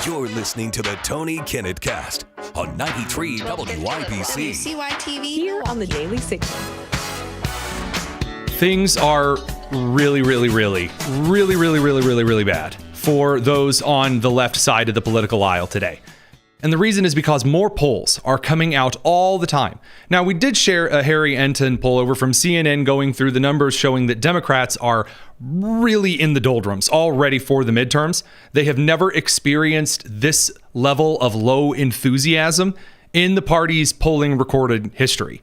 You're listening to the Tony Kinnett Cast on 93 WYPC. WCYTV Here on the Daily Signal. Things are really bad for those on the left side of the political aisle today. And the reason is because more polls are coming out all the time. Now, we did share a Harry Enton poll over from CNN going through the numbers showing that Democrats are really in the doldrums already for the midterms. They have never experienced this level of low enthusiasm in the party's polling recorded history.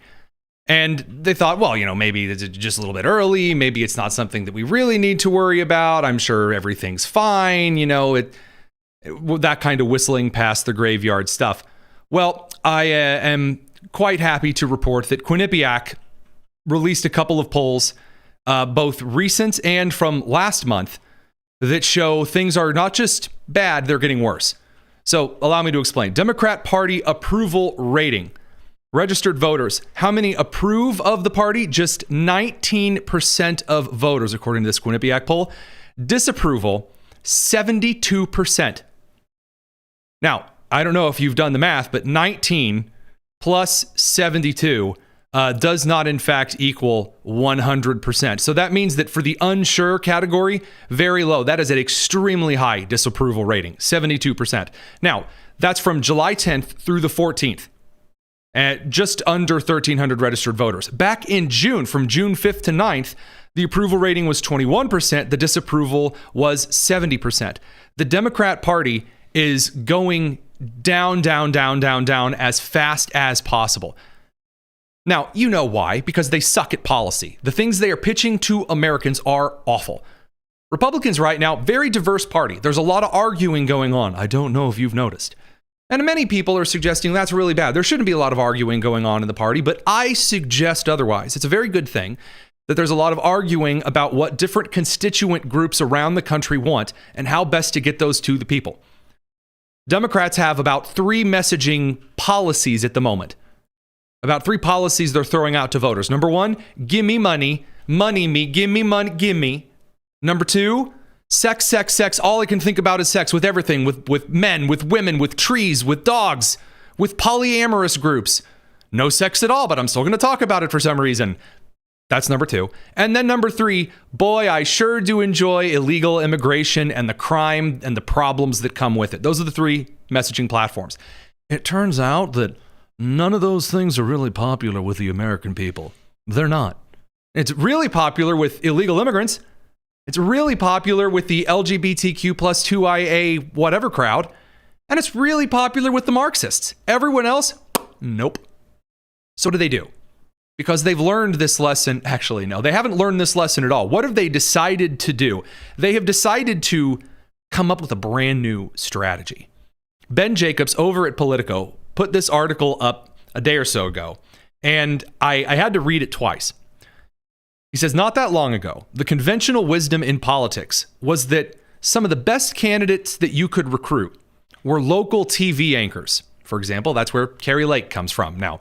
And they thought, well, maybe it's just a little bit early. Maybe it's not something that we really need to worry about. I'm sure everything's fine. That kind of whistling past the graveyard stuff. Well, I am quite happy to report that Quinnipiac released a couple of polls, both recent and from last month, that show things are not just bad, they're getting worse. So allow me to explain. Democrat Party approval rating. Registered voters, how many approve of the party? Just 19% of voters, according to this Quinnipiac poll. Disapproval, 72%. Now, I don't know if you've done the math, but 19 plus 72 does not, in fact, equal 100%. So that means that for the unsure category, very low. That is an extremely high disapproval rating, 72%. Now, that's from July 10th through the 14th. At just under 1,300 registered voters. Back in June, from June 5th to 9th, the approval rating was 21%. The disapproval was 70%. The Democrat Party is going down as fast as possible. Now, you know why? Because they suck at policy. The things they are pitching to Americans are awful. Republicans right now, very diverse party. There's a lot of arguing going on. I don't know if you've noticed. And many people are suggesting that's really bad. There shouldn't be a lot of arguing going on in the party, but I suggest otherwise. It's a very good thing that there's a lot of arguing about what different constituent groups around the country want and how best to get those to the people. Democrats have about 3 messaging policies at the moment. About 3 policies they're throwing out to voters. Number 1, give me money, money me, give me money, give me. Number 2, sex. All I can think about is sex with everything, with men, with women, with trees, with dogs, with polyamorous groups. No sex at all, but I'm still going to talk about it for some reason. That's number 2. And then number 3, boy, I sure do enjoy illegal immigration and the crime and the problems that come with it. Those are the 3 messaging platforms. It turns out that none of those things are really popular with the American people. They're not. It's really popular with illegal immigrants. It's really popular with the LGBTQ plus 2IA whatever crowd. And it's really popular with the Marxists. Everyone else, nope. So what do? Because they've learned this lesson. Actually, no, they haven't learned this lesson at all. What have they decided to do? They have decided to come up with a brand new strategy. Ben Jacobs over at Politico put this article up a day or so ago, and I had to read it twice. He says, not that long ago, the conventional wisdom in politics was that some of the best candidates that you could recruit were local TV anchors. For example, that's where Carrie Lake comes from. Now,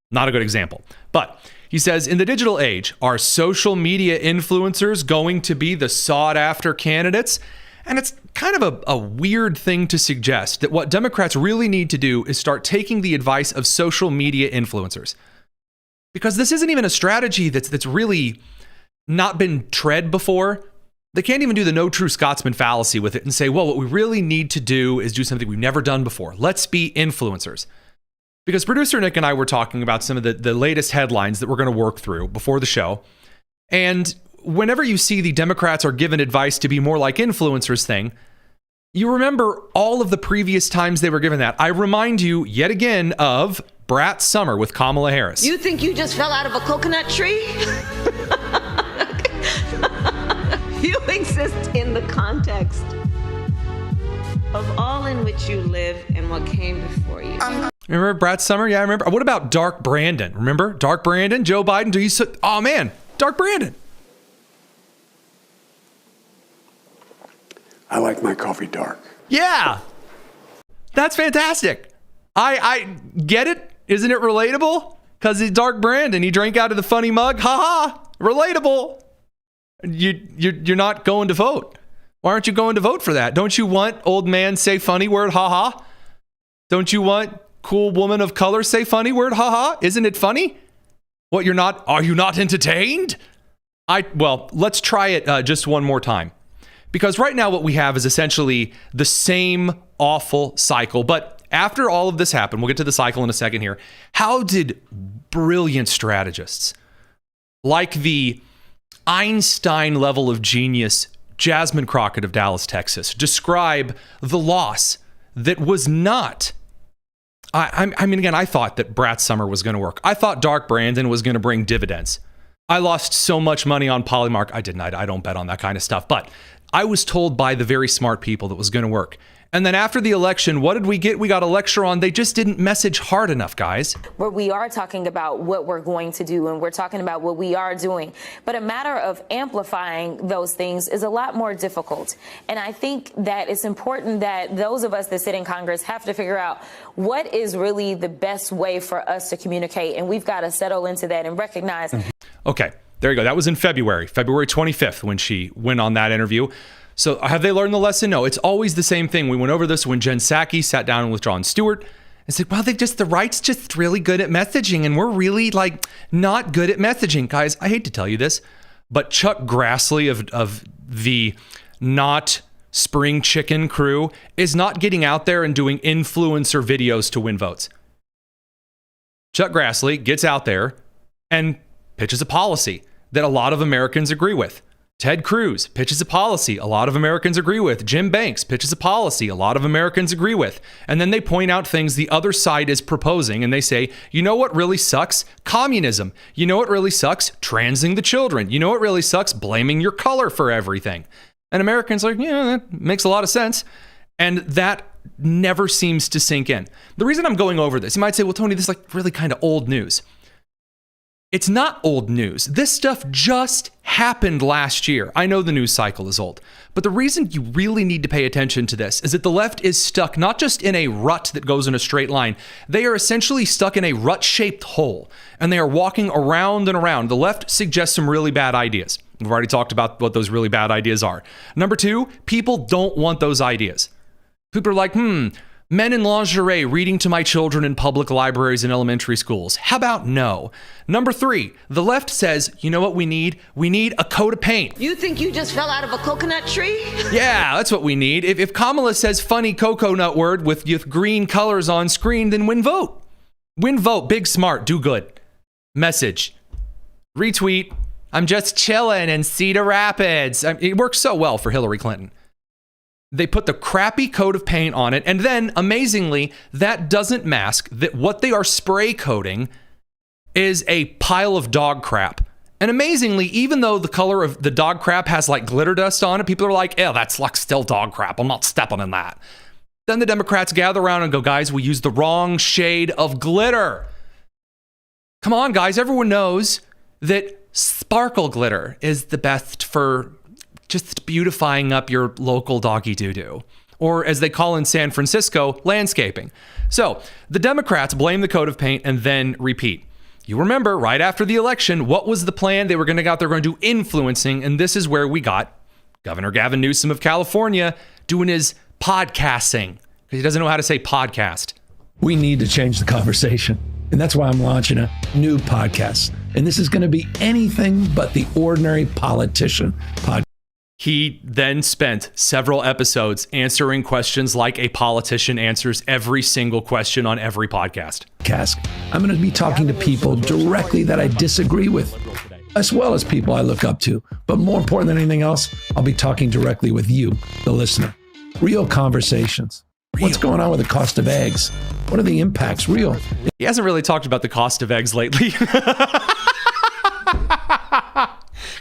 not a good example. But he says, in the digital age, are social media influencers going to be the sought-after candidates? And it's kind of a weird thing to suggest that what Democrats really need to do is start taking the advice of social media influencers. Because this isn't even a strategy that's really not been tread before. They can't even do the no true Scotsman fallacy with it and say, well, what we really need to do is do something we've never done before. Let's be influencers. Because producer Nick and I were talking about some of the latest headlines that we're going to work through before the show. And whenever you see the Democrats are given advice to be more like influencers thing, you remember all of the previous times they were given that. I remind you yet again of Brat Summer with Kamala Harris. You think you just fell out of a coconut tree? You exist in the context of all in which you live and what came before you. Remember Brat Summer? Yeah, I remember. What about Dark Brandon? Remember Dark Brandon? Joe Biden? Oh man, Dark Brandon. I like my coffee dark. Yeah, that's fantastic. I get it. Isn't it relatable? Because he's Dark Brandon. He drank out of the funny mug. Ha ha. Relatable. You're not going to vote. Why aren't you going to vote for that? Don't you want old man say funny word, haha? Don't you want cool woman of color say funny word, haha? Isn't it funny? What, are you not entertained? Well, let's try it just one more time. Because right now what we have is essentially the same awful cycle. But after all of this happened, we'll get to the cycle in a second here. How did brilliant strategists like the Einstein level of genius Jasmine Crockett of Dallas, Texas, describe the loss that was not... I mean, again, I thought that Brat Summer was going to work. I thought Dark Brandon was going to bring dividends. I lost so much money on Polymark. I didn't. I don't bet on that kind of stuff. But I was told by the very smart people that was going to work. And then after the election, what did we get? We got a lecture on they just didn't message hard enough, guys. Where we are talking about what we're going to do and we're talking about what we are doing. But a matter of amplifying those things is a lot more difficult. And I think that it's important that those of us that sit in Congress have to figure out what is really the best way for us to communicate. And we've got to settle into that and recognize. Okay, there you go. That was in February 25th, when she went on that interview. So have they learned the lesson? No, it's always the same thing. We went over this when Jen Psaki sat down with Jon Stewart and said, well, the right's just really good at messaging and we're really not good at messaging. Guys, I hate to tell you this, but Chuck Grassley of the Not Spring Chicken crew is not getting out there and doing influencer videos to win votes. Chuck Grassley gets out there and pitches a policy that a lot of Americans agree with. Ted Cruz pitches a policy a lot of Americans agree with. Jim Banks pitches a policy a lot of Americans agree with. And then they point out things the other side is proposing and they say, you know what really sucks? Communism. You know what really sucks? Transing the children. You know what really sucks? Blaming your color for everything. And Americans are like, yeah, that makes a lot of sense. And that never seems to sink in. The reason I'm going over this, you might say, well, Tony, this is really kind of old news. It's not old news. This stuff just happened last year. I know the news cycle is old, but the reason you really need to pay attention to this is that the left is stuck not just in a rut that goes in a straight line. They are essentially stuck in a rut-shaped hole, and they are walking around and around. The left suggests some really bad ideas. We've already talked about what those really bad ideas are. Number two, people don't want those ideas. People are like, men in lingerie reading to my children in public libraries and elementary schools. How about no? Number three, the left says, you know what we need? We need a coat of paint. You think you just fell out of a coconut tree? Yeah, that's what we need. If Kamala says funny coconut word with green colors on screen, then win vote. Win vote, big smart, do good. Message. Retweet. I'm just chilling in Cedar Rapids. It works so well for Hillary Clinton. They put the crappy coat of paint on it, and then, amazingly, that doesn't mask that what they are spray coating is a pile of dog crap. And amazingly, even though the color of the dog crap has glitter dust on it, people are like, yeah, that's still dog crap. I'm not stepping in that. Then the Democrats gather around and go, guys, we used the wrong shade of glitter. Come on, guys. Everyone knows that sparkle glitter is the best for just beautifying up your local doggy doo-doo. Or as they call in San Francisco, landscaping. So the Democrats blame the coat of paint and then repeat. You remember, right after the election, what was the plan? They were going to go out there and do influencing, and this is where we got Governor Gavin Newsom of California doing his podcasting, because he doesn't know how to say podcast. We need to change the conversation, and that's why I'm launching a new podcast. And this is going to be anything but the ordinary politician podcast. He then spent several episodes answering questions like a politician answers every single question on every podcast. I'm going to be talking to people directly that I disagree with, as well as people I look up to. But more important than anything else, I'll be talking directly with you, the listener. Real conversations. What's going on with the cost of eggs? What are the impacts? Real. He hasn't really talked about the cost of eggs lately.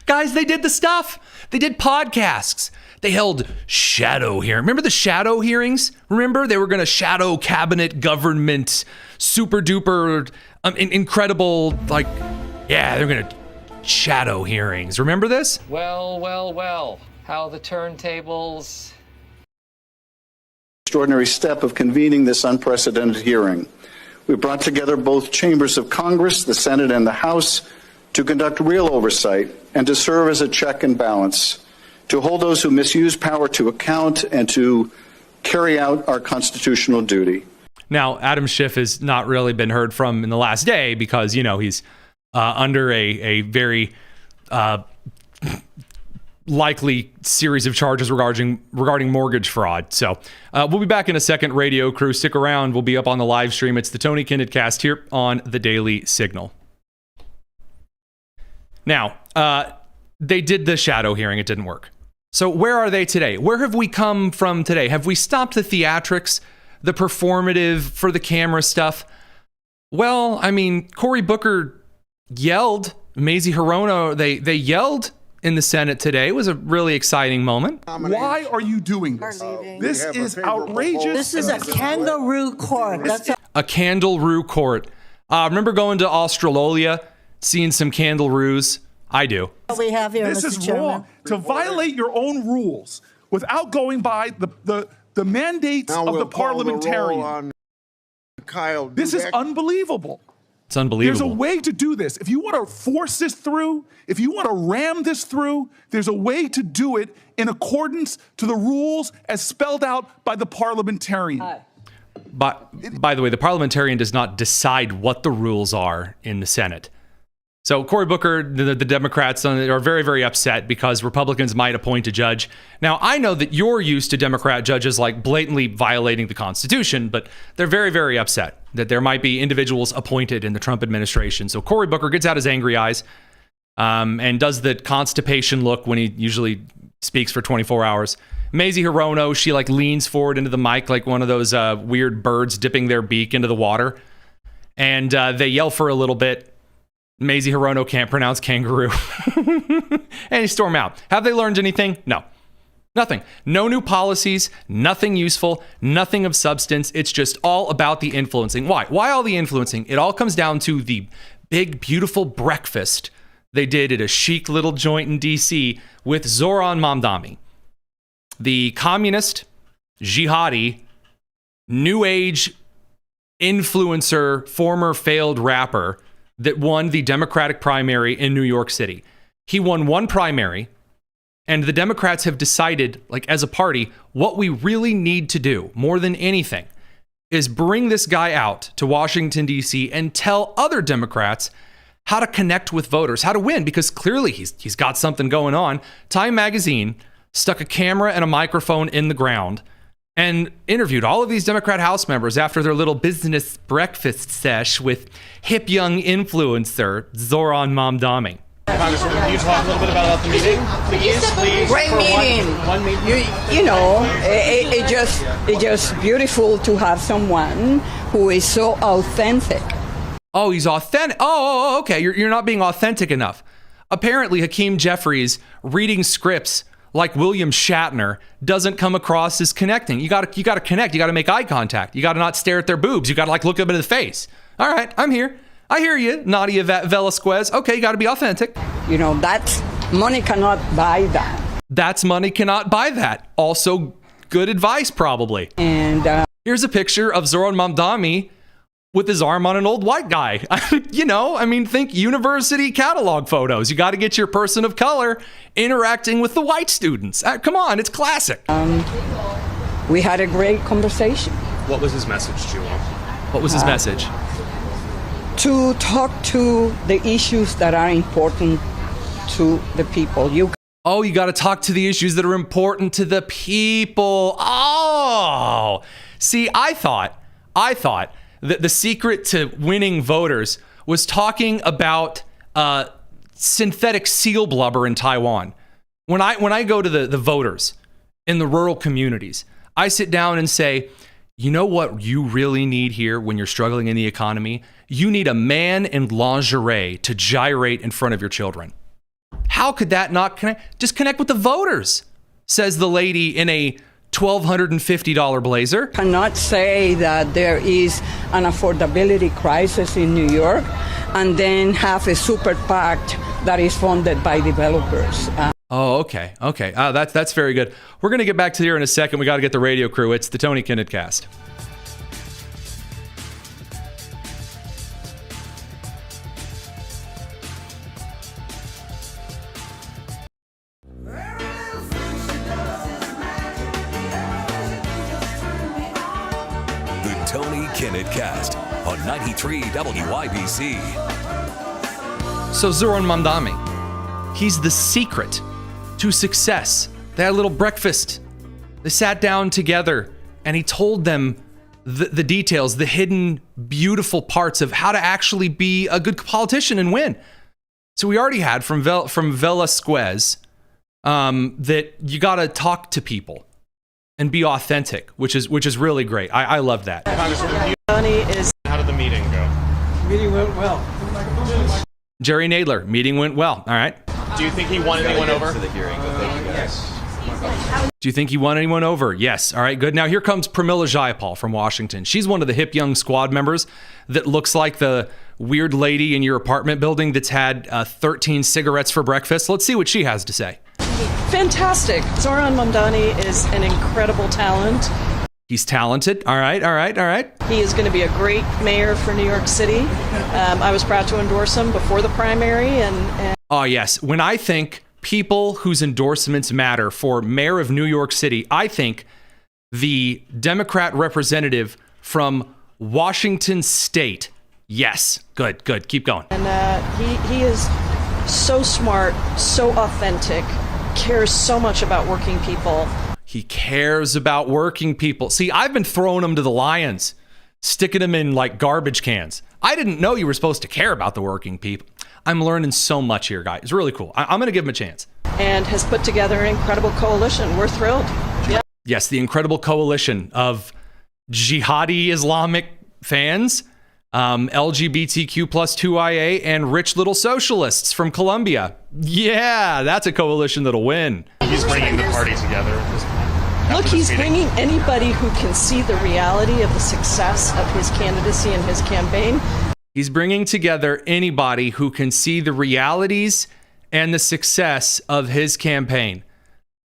Guys, they did the stuff. They did podcasts. They held shadow hearings. Remember the shadow hearings? Remember? They were going to shadow cabinet government, super duper, incredible, they're going to shadow hearings. Remember this? Well. How the turntables. Extraordinary step of convening this unprecedented hearing. We brought together both chambers of Congress, the Senate and the House, to conduct real oversight and to serve as a check and balance. to hold those who misuse power to account, and to carry out our constitutional duty. Now, Adam Schiff has not really been heard from in the last day because, he's under a very likely series of charges regarding mortgage fraud. So we'll be back in a second, radio crew. Stick around. We'll be up on the live stream. It's the Tony Kinnett Cast here on the Daily Signal. Now, they did the shadow hearing. It didn't work. So where are they today? Where have we come from today? Have we stopped the theatrics, the performative for the camera stuff? Well, I mean, Cory Booker yelled. Mazie Hirono, they yelled in the Senate today. It was a really exciting moment. Why are you doing this? This is outrageous. This is a kangaroo court. That's a kangaroo court. Remember going to Australalia, seeing some kangaroos? I do. We have here, this Mr. is Chairman. wrong. To violate your own rules without going by the mandates of the parliamentarian. Kyle, this is unbelievable. It's unbelievable. There's a way to do this. If you want to force this through, if you want to ram this through, there's a way to do it in accordance to the rules as spelled out by the parliamentarian. By the way, the parliamentarian does not decide what the rules are in the Senate. So Cory Booker, the Democrats are very, very upset because Republicans might appoint a judge. Now, I know that you're used to Democrat judges like blatantly violating the Constitution, but they're very, very upset that there might be individuals appointed in the Trump administration. So Cory Booker gets out his angry eyes and does the constipation look when he usually speaks for 24 hours. Mazie Hirono, she leans forward into the mic like one of those weird birds dipping their beak into the water. And they yell for a little bit. Mazie Hirono can't pronounce kangaroo. And he storm out. Have they learned anything? No. Nothing. No new policies, nothing useful, nothing of substance. It's just all about the influencing. Why? Why all the influencing? It all comes down to the big, beautiful breakfast they did at a chic little joint in D.C. with Zoran Mamdani, the communist, jihadi, new age influencer, former failed rapper that won the Democratic primary in New York City. He won one primary, and the Democrats have decided, as a party, what we really need to do more than anything is bring this guy out to Washington, D.C. and tell other Democrats how to connect with voters, how to win, because clearly he's got something going on. Time magazine stuck a camera and a microphone in the ground and interviewed all of these Democrat House members after their little business breakfast sesh with hip young influencer Zoran Mamdani. Congresswoman, can you talk a little bit about the meeting? Please. Great meeting. One meeting. It's just beautiful to have someone who is so authentic. Oh, he's authentic. Oh, okay. You're not being authentic enough. Apparently, Hakeem Jeffries reading scripts like William Shatner doesn't come across as connecting. You got to connect. You got to make eye contact. You got to not stare at their boobs. You got to look them in the face. All right, I'm here. I hear you, Nadia Velasquez. Okay, you got to be authentic. That's money cannot buy that. That's money cannot buy that. Also, good advice, probably. And here's a picture of Zoran Mamdani with his arm on an old white guy. Think university catalog photos. You got to get your person of color interacting with the white students. Come on, it's classic. We had a great conversation. What was his message to you all? What was his message? To talk to the issues that are important to the people. You got to talk to the issues that are important to the people. Oh, see, I thought that the secret to winning voters was talking about synthetic seal blubber in Taiwan. When I go to the voters in the rural communities, I sit down and say, you know what you really need here when you're struggling in the economy? You need a man in lingerie to gyrate in front of your children. How could that not connect? Just connect with the voters, says the lady in a $1,250 blazer. Cannot say that there is an affordability crisis in New York and then have a super PAC that is funded by developers. Okay. That's very good. We're going to get back to here in a second. We got to get the radio crew. It's the Tony Kinnett Cast. Tony Kinnett Cast on 93 WIBC. So Zoran Mamdani, he's the secret to success. They had a little breakfast. They sat down together and he told them the details, the hidden, beautiful parts of how to actually be a good politician and win. So we already had from Velasquez that you got to talk to people and be authentic, which is really great. I love that. How did the meeting go? Meeting went well. Jerry Nadler, meeting went well. All right. Do you think he won anyone over? Yes. Do you think he won anyone over? Yes. All right, good. Now here comes Pramila Jayapal from Washington. She's one of the hip young squad members that looks like the weird lady in your apartment building that's had 13 cigarettes for breakfast. Let's see what she has to say. Fantastic. Zoran Mamdani is an incredible talent. He's talented. All right. He is going to be a great mayor for New York City. I was proud to endorse him before the primary. And Oh, yes. When I think people whose endorsements matter for mayor of New York City, I think the Democrat representative from Washington State. Yes. Good. Keep going. And he is so smart, so authentic, cares so much about working people. He cares about working people. See, I've been throwing them to the lions, sticking them in like garbage cans. I didn't know you were supposed to care about the working people. I'm learning so much here, guys. It's really cool. I'm going to give him a chance. And has put together an incredible coalition. We're thrilled. Yeah. Yes, the incredible coalition of jihadi Islamic fans, LGBTQ plus 2IA, and rich little socialists from Colombia. Yeah, that's a coalition that'll win. He's bringing the party together at this point. Look, he's bringing anybody who can see the reality of the success of his candidacy and his campaign. He's bringing together anybody who can see the realities and the success of his campaign.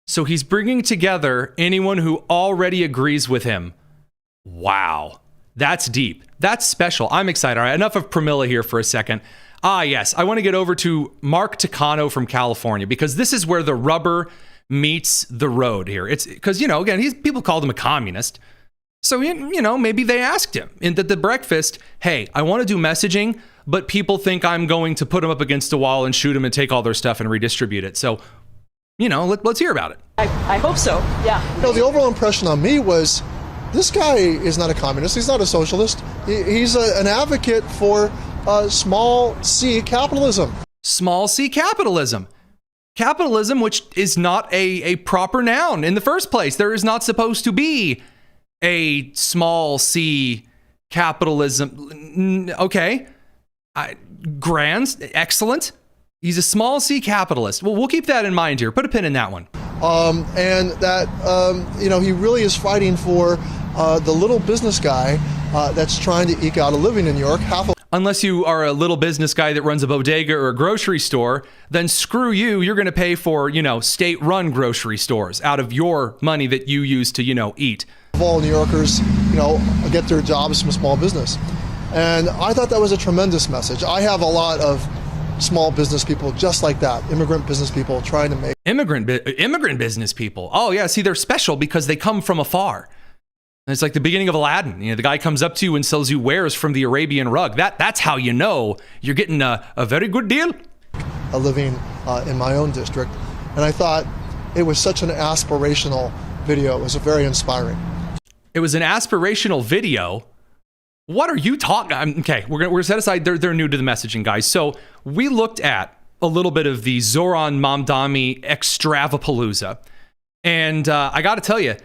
So he's bringing together anyone who already agrees with him. Wow. That's deep. That's special. I'm excited. All right, enough of Pramila here for a second. Yes, I want to get over to Mark Takano from California because this is where the rubber meets the road here. It's because, again, people called him a communist. So, maybe they asked him in the breakfast, hey, I want to do messaging, but people think I'm going to put them up against a wall and shoot them and take all their stuff and redistribute it. So, let's hear about it. I hope so. Yeah. The overall impression on me was this guy is not a communist. He's not a socialist. He's an advocate for small c capitalism. Small c capitalism. Capitalism, which is not a proper noun in the first place. There is not supposed to be a small c capitalism. Okay. Grand. Excellent. He's a small c capitalist. Well, we'll keep that in mind here. Put a pin in that one. And that, he really is fighting for the little business guy that's trying to eke out a living in New York. Unless you are a little business guy that runs a bodega or a grocery store, then screw you. You're going to pay for, state-run grocery stores out of your money that you use to, eat. All New Yorkers, get their jobs from small business. And I thought that was a tremendous message. I have a lot of small business people just like that, immigrant business people trying to make... Immigrant business people. Oh, yeah. See, they're special because they come from afar. It's like the beginning of Aladdin. The guy comes up to you and sells you wares from the Arabian rug. That's how you know you're getting a very good deal. A living in my own district. And I thought it was such an aspirational video. It was very inspiring. It was an aspirational video? What are you talking? Okay, we're gonna set aside. They're new to the messaging, guys. So we looked at a little bit of the Zoran Mamdani extravapalooza. And I got to tell you,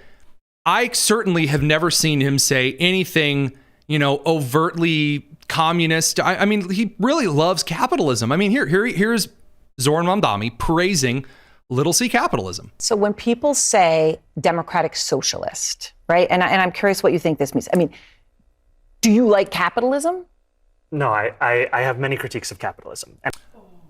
I certainly have never seen him say anything, overtly communist. I mean, he really loves capitalism. I mean, here's Zoran Mamdani praising little c capitalism. So when people say democratic socialist, right? And I'm curious what you think this means. I mean, do you like capitalism? No, I have many critiques of capitalism.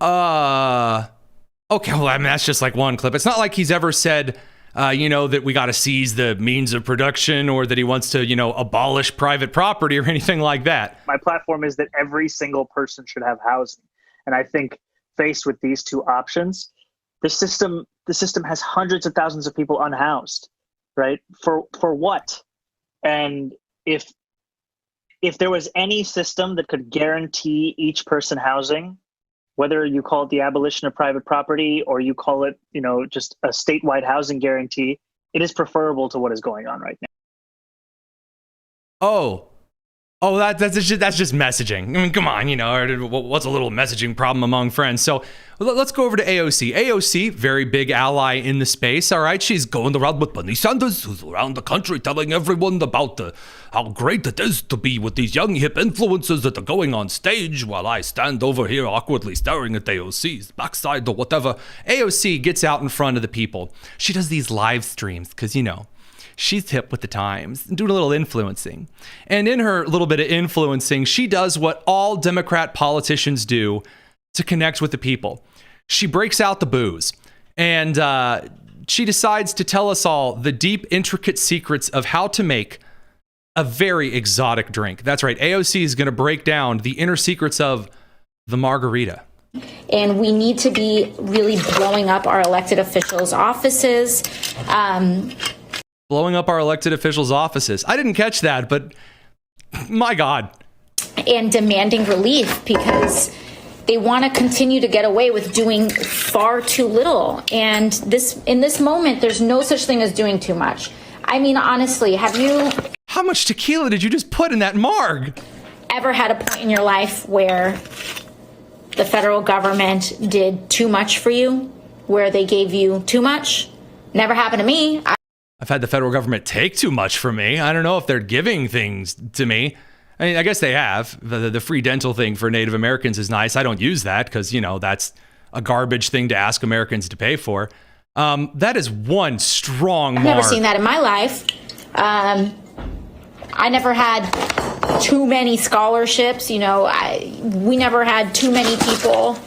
Okay, well, I mean, that's just like one clip. It's not like he's ever said, that we got to seize the means of production or that he wants to, abolish private property or anything like that. My platform is that every single person should have housing. And I think faced with these two options, the system has hundreds of thousands of people unhoused, right? For what? And if if there was any system that could guarantee each person housing, whether you call it the abolition of private property or you call it, just a statewide housing guarantee, it is preferable to what is going on right now. Oh, that's just messaging. I mean, come on, what's a little messaging problem among friends? So let's go over to AOC. AOC, very big ally in the space, all right? She's going around with Bernie Sanders, who's around the country telling everyone about how great it is to be with these young hip influencers that are going on stage while I stand over here awkwardly staring at AOC's backside or whatever. AOC gets out in front of the people. She does these live streams because, she's hip with the times, doing a little influencing. And in her little bit of influencing, she does what all Democrat politicians do to connect with the people. She breaks out the booze, and she decides to tell us all the deep, intricate secrets of how to make a very exotic drink. That's right, AOC is going to break down the inner secrets of the margarita. And we need to be really blowing up our elected officials' offices. Blowing up our elected officials' offices. I didn't catch that, but my God. And demanding relief because they want to continue to get away with doing far too little. And in this moment, there's no such thing as doing too much. I mean, honestly, have you... How much tequila did you just put in that marg? Ever had a point in your life where the federal government did too much for you? Where they gave you too much? Never happened to me. I've had the federal government take too much from me. I don't know if they're giving things to me. I mean, I guess they have. The free dental thing for Native Americans is nice. I don't use that because, that's a garbage thing to ask Americans to pay for. That is one strong mark. I've never seen that in my life. I never had too many scholarships. We never had too many people.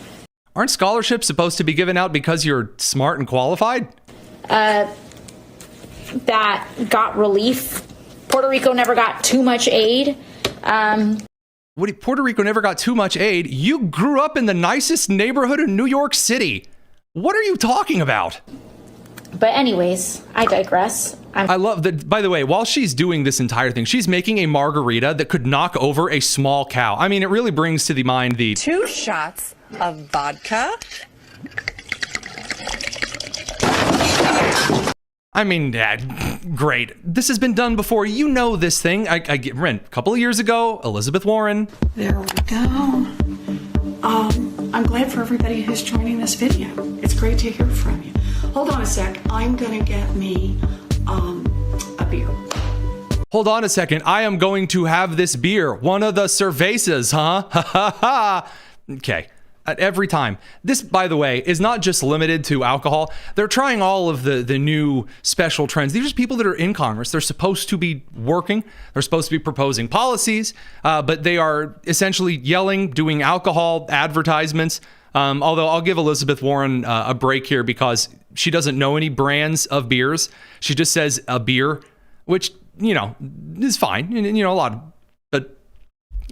Aren't scholarships supposed to be given out because you're smart and qualified? That got relief. Puerto Rico never got too much aid. Puerto Rico never got too much aid? You grew up in the nicest neighborhood in New York City. What are you talking about? But anyways, I digress. I love that. By the way, while she's doing this entire thing, she's making a margarita that could knock over a small cow. I mean, it really brings to the mind the 2 shots of vodka. I mean, great. This has been done before. You know this thing. I get rent a couple of years ago. Elizabeth Warren. There we go. I'm glad for everybody who's joining this video. It's great to hear from you. Hold on a sec. I'm gonna get me a beer. Hold on a second. I am going to have this beer. One of the cervezas, huh? Ha ha ha. Okay. Every time. This, by the way, is not just limited to alcohol. They're trying all of the new special trends. These are people that are in Congress. They're supposed to be working. They're supposed to be proposing policies, but they are essentially yelling, doing alcohol advertisements. Although I'll give Elizabeth Warren a break here because she doesn't know any brands of beers. She just says a beer, which, is fine. A lot of, but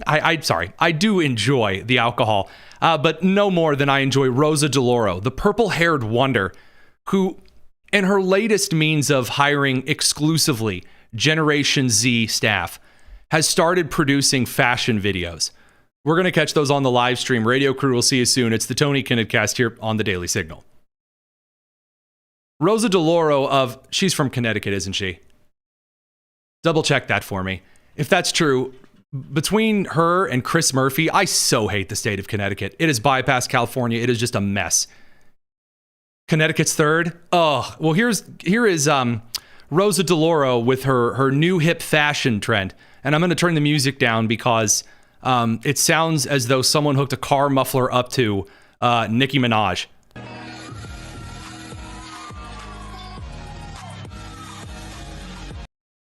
I'm sorry. I do enjoy the alcohol. But no more than I enjoy Rosa DeLauro, the purple-haired wonder, who, in her latest means of hiring exclusively Generation Z staff, has started producing fashion videos. We're going to catch those on the live stream. Radio crew will see you soon. It's the Tony Kinnett Cast here on the Daily Signal. Rosa DeLauro she's from Connecticut, isn't she? Double check that for me. If that's true, between her and Chris Murphy, I so hate the state of Connecticut. It has bypassed California. It is just a mess. Connecticut's third. Oh, well, here is Rosa DeLauro with her new hip fashion trend. And I'm going to turn the music down because it sounds as though someone hooked a car muffler up to Nicki Minaj.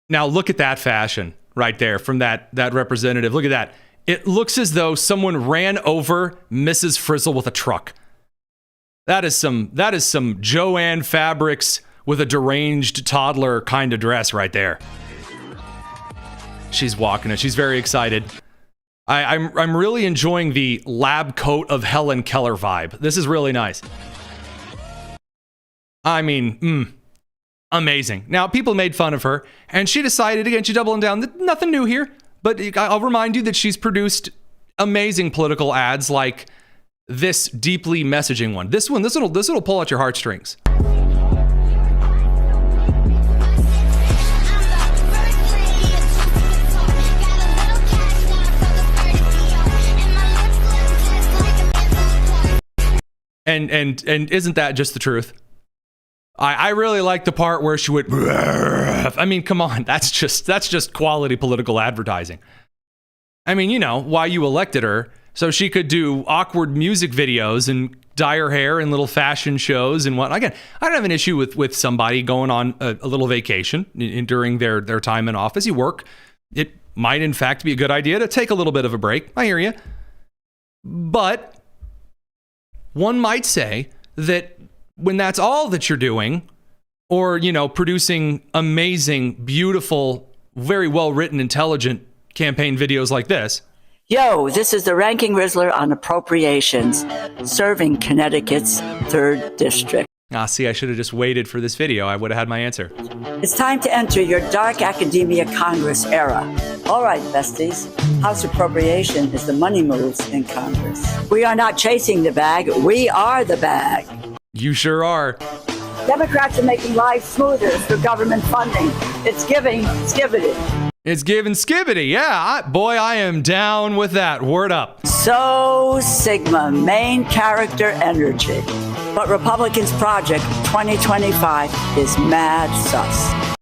Now look at that fashion. Right there from that representative. Look at that. It looks as though someone ran over Mrs. Frizzle with a truck. That is some Joanne Fabrics with a deranged toddler kind of dress right there. She's walking it. She's very excited. I'm really enjoying the lab coat of Helen Keller vibe. This is really nice. I mean, amazing. Now, people made fun of her, and she decided, again, she's doubling down, nothing new here, But I'll remind you that she's produced amazing political ads like this deeply messaging one. This will pull out your heartstrings. And isn't that just the truth? I really like the part where she went, I mean, come on, that's just quality political advertising. I mean, you know, why you elected her, so she could do awkward music videos and dye her hair in little fashion shows and what. Again, I don't have an issue with somebody going on a little vacation during their time in office. You work. It might, in fact, be a good idea to take a little bit of a break. I hear you. But one might say that when that's all that you're doing, or, you know, producing amazing, beautiful, very well-written, intelligent campaign videos like this. Yo, this is the Ranking Rizzler on Appropriations, serving Connecticut's 3rd District. See, I should have just waited for this video. I would have had my answer. It's time to enter your dark academia Congress era. All right, besties. House appropriation is the money moves in Congress. We are not chasing the bag. We are the bag. You sure are. Democrats are making life smoother through government funding. It's giving skibbity. It's giving skibbity. Yeah, I am down with that. Word up. So Sigma, main character energy. But Republicans' Project 2025 is mad sus.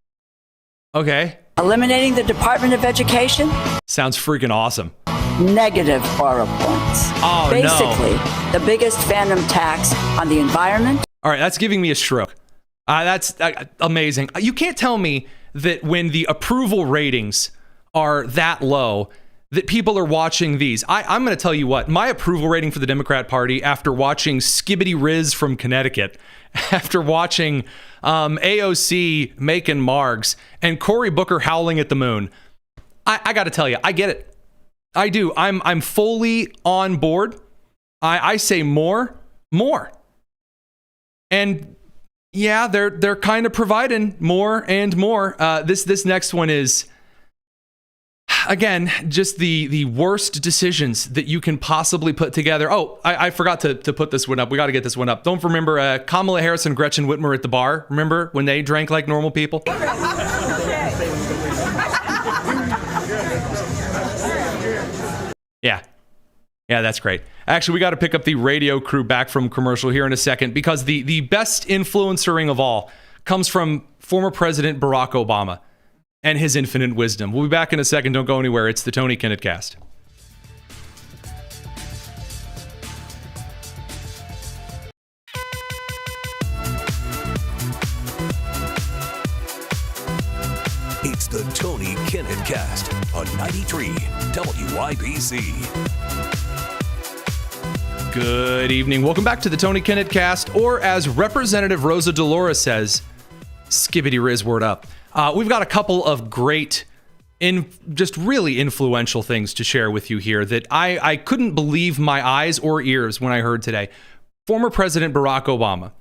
Okay. Eliminating the Department of Education? Sounds freaking awesome. Negative aura points. Oh, Basically, no. the biggest phantom tax on the environment. All right, that's giving me a stroke. That's amazing. You can't tell me that when the approval ratings are that low, that people are watching these. I'm going to tell you what, my approval rating for the Democrat Party after watching Skibbity Riz from Connecticut, after watching AOC making margs, and Cory Booker howling at the moon, I got to tell you, I get it. I do. I'm fully on board. I say more. And yeah, they're kind of providing more and more. This next one is, again, just the worst decisions that you can possibly put together. Oh, I forgot to put this one up. We got to get this one up. Don't remember Kamala Harris and Gretchen Whitmer at the bar? Remember when they drank like normal people? Yeah, that's great. Actually, we got to pick up the radio crew back from commercial here in a second, because the best influencering of all comes from former President Barack Obama and his infinite wisdom. We'll be back in a second. Don't go anywhere. It's the Tony Kinnett Cast. It's the Tony Kinnett Cast on 93 WIBC. Good evening. Welcome back to the Tony Kinnett Cast, or as Representative Rosa DeLauro says, Skibbity Riz word up. We've got a couple of great, just really influential things to share with you here that I couldn't believe my eyes or ears when I heard today. Former President Barack Obama,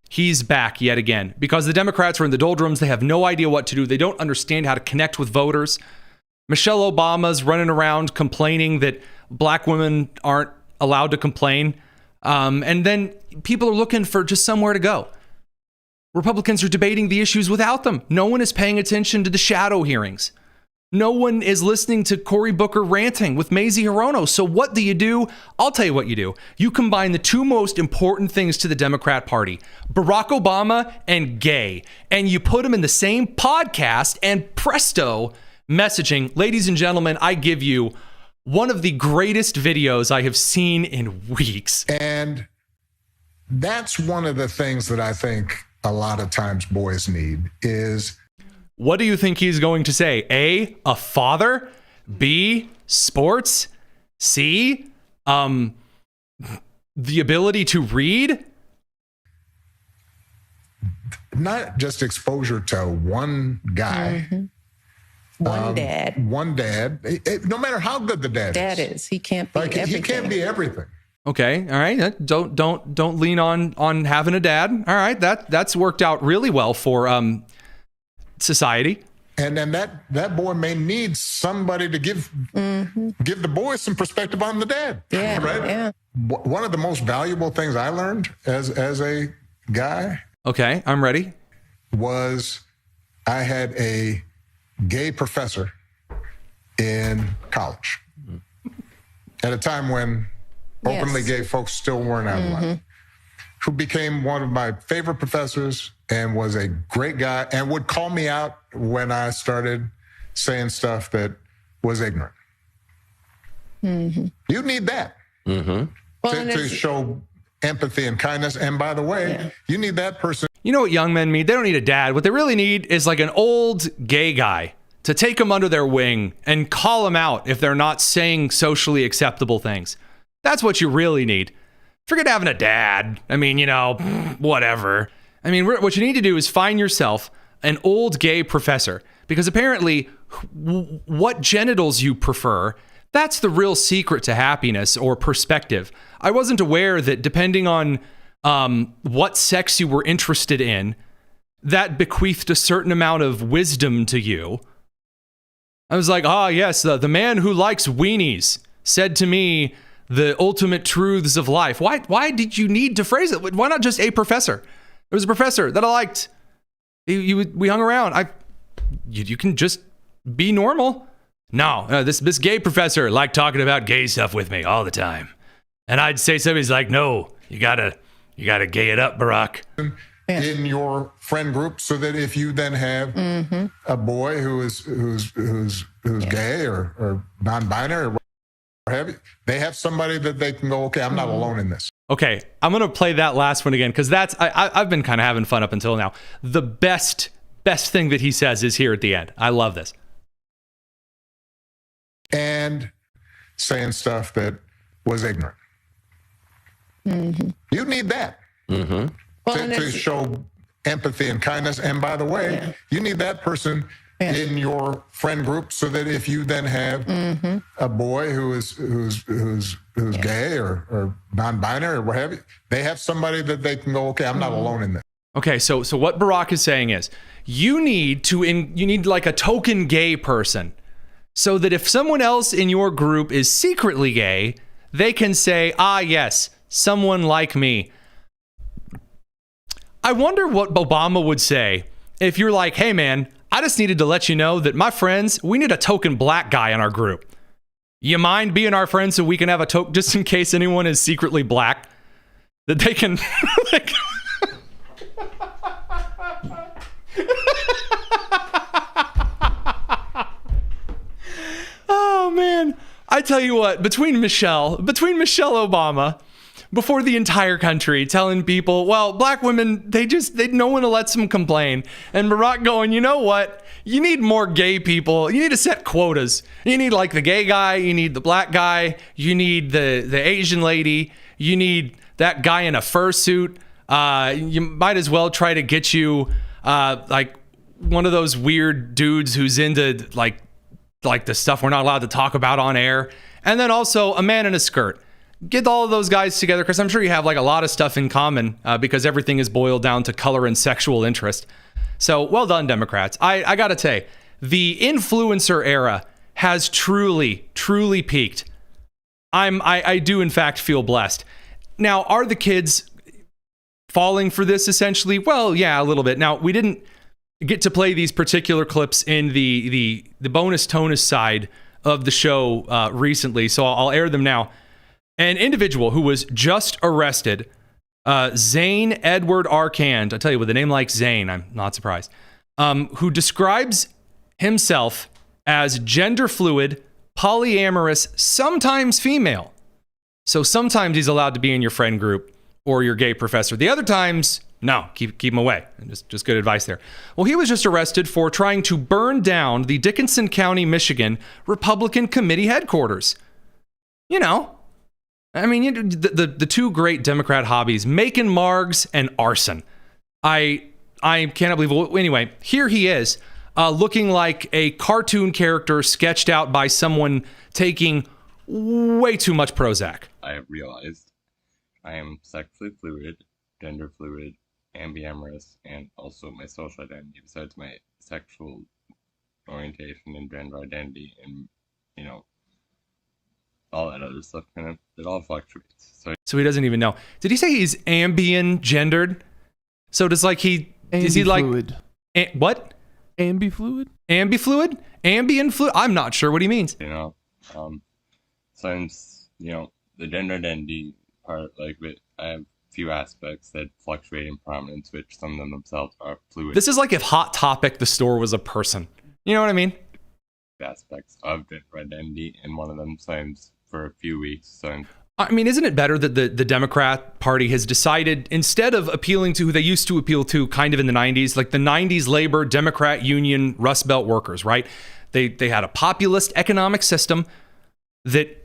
he's back yet again because the Democrats are in the doldrums. They have no idea what to do. They don't understand how to connect with voters. Michelle Obama's running around complaining that black women aren't allowed to complain. And then people are looking for just somewhere to go. Republicans are debating the issues without them. No one is paying attention to the shadow hearings. No one is listening to Cory Booker ranting with Mazie Hirono. So what do? I'll tell you what you do. You combine the two most important things to the Democrat Party, Barack Obama and gay, and you put them in the same podcast, and presto, messaging. Ladies and gentlemen, I give you one of the greatest videos I have seen in weeks. And that's one of the things that I think a lot of times boys need is... What do you think he's going to say? A father? B, sports? C, the ability to read? Not just exposure to one guy. Mm-hmm. One dad. No matter how good the dad is. He can't be everything. He can't be everything. Okay, all right. Don't lean on having a dad. All right, that's worked out really well for society. And then that boy may need somebody to give the boy some perspective on the dad. Yeah, right? yeah. One of the most valuable things I learned as a guy. Okay, I'm ready. Was I had a gay professor in college at a time when openly gay folks still weren't out of line, who became one of my favorite professors and was a great guy and would call me out when I started saying stuff that was ignorant. You need that to show empathy and kindness. And by the way, you need that person. You know what young men need? They don't need a dad. What they really need is like an old gay guy to take them under their wing and call them out if they're not saying socially acceptable things. That's what you really need. Forget having a dad. I mean, you know, whatever. I mean, what you need to do is find yourself an old gay professor, because apparently what genitals you prefer, that's the real secret to happiness or perspective. I wasn't aware that depending on what sex you were interested in, that bequeathed a certain amount of wisdom to you. I was like, yes, the man who likes weenies said to me the ultimate truths of life. Why did you need to phrase it? Why not just a professor? There was a professor that I liked. We hung around. You can just be normal. No, this gay professor liked talking about gay stuff with me all the time. And I'd say something, he's like, no, you gotta gay it up, Barrack. In your friend group, so that if you then have a boy who's gay or non-binary or whatever, they have somebody that they can go, okay, I'm not alone in this. Okay, I'm gonna play that last one again, because I've been kind of having fun up until now. The best thing that he says is here at the end. I love this. And saying stuff that was ignorant. You need that to show empathy and kindness. And by the way, you need that person in your friend group, so that if you then have a boy who's gay or non-binary or whatever, they have somebody that they can go, okay, I'm not alone in this. Okay, so what Barrack is saying is you need like a token gay person, so that if someone else in your group is secretly gay, they can say, yes, someone like me. I wonder what Obama would say if you're like, hey man, I just needed to let you know that my friends, we need a token black guy in our group. You mind being our friend so we can have a token, just in case anyone is secretly black, that they can... Oh man, I tell you what, between Michelle Obama, before the entire country telling people, well, black women, no one lets them complain. And Barrack going, you know what? You need more gay people. You need to set quotas. You need like the gay guy. You need the black guy. You need the Asian lady. You need that guy in a fursuit. You might as well try to get you like one of those weird dudes who's into like the stuff we're not allowed to talk about on air. And then also a man in a skirt. Get all of those guys together, because I'm sure you have like a lot of stuff in common, because everything is boiled down to color and sexual interest. So well done, Democrats. I gotta say, the influencer era has truly peaked. I do in fact feel blessed. Now, are the kids falling for this essentially? Well, yeah, a little bit. Now, we didn't get to play these particular clips in the bonus tonus side of the show recently, so I'll air them now. An individual who was just arrested, Zane Edward Arcand, I tell you, with a name like Zane, I'm not surprised, who describes himself as gender fluid, polyamorous, sometimes female. So sometimes he's allowed to be in your friend group or your gay professor. The other times, no, keep him away. Just good advice there. Well, he was just arrested for trying to burn down the Dickinson County, Michigan Republican Committee headquarters. You know, I mean, the two great Democrat hobbies, making margs and arson. I cannot believe it. Anyway, here he is, looking like a cartoon character sketched out by someone taking way too much Prozac. I have realized I am sexually fluid, gender fluid, ambiamorous, and also my social identity, besides my sexual orientation and gender identity and, all that other stuff it all fluctuates. So he doesn't even know. Did he say he's ambient gendered? So does is he like what? Ambifluid? Ambifluid? Ambient fluid? I'm not sure what he means. Since, the gender identity part, I have a few aspects that fluctuate in prominence, which some of them themselves are fluid. This is like if Hot Topic, the store, was a person. You know what I mean? Aspects of gender identity, and one of them sometimes for a few weeks. So I mean, isn't it better that the Democrat Party has decided, instead of appealing to who they used to appeal to kind of in the 90s, like the 90s labor, Democrat union, Rust Belt workers, right? They had a populist economic system that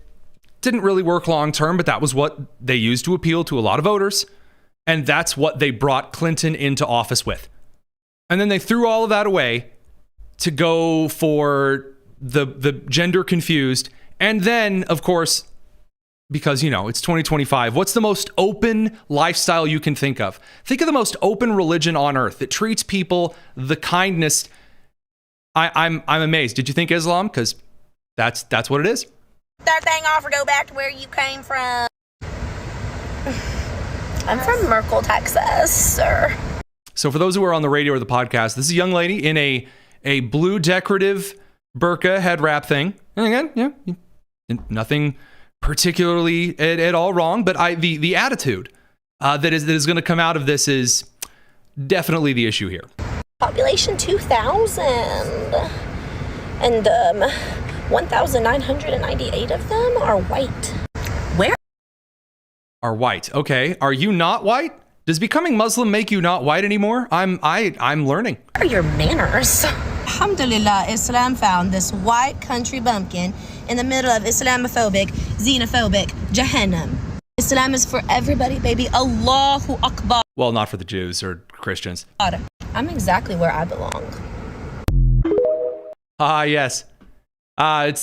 didn't really work long term, but that was what they used to appeal to a lot of voters. And that's what they brought Clinton into office with. And then they threw all of that away to go for the gender confused. And then, of course, because, it's 2025, what's the most open lifestyle you can think of? Think of the most open religion on earth that treats people the kindness. I'm amazed. Did you think Islam? Because that's what it is. That thing off or go back to where you came from. I'm from Merkel, Texas, sir. So for those who are on the radio or the podcast, this is a young lady in a blue decorative burqa head wrap thing. And again, nothing particularly at all wrong, but the attitude that is going to come out of this is definitely the issue here. Population 2,000, and 1,998 of them are white. Where are white? Okay, are you not white? Does becoming Muslim make you not white anymore? I'm learning. What are your manners? Alhamdulillah, Islam found this white country bumpkin in the middle of Islamophobic, xenophobic Jahannam. Islam is for everybody, baby. Allahu Akbar. Well, not for the Jews or Christians. I'm exactly where I belong. Yes. I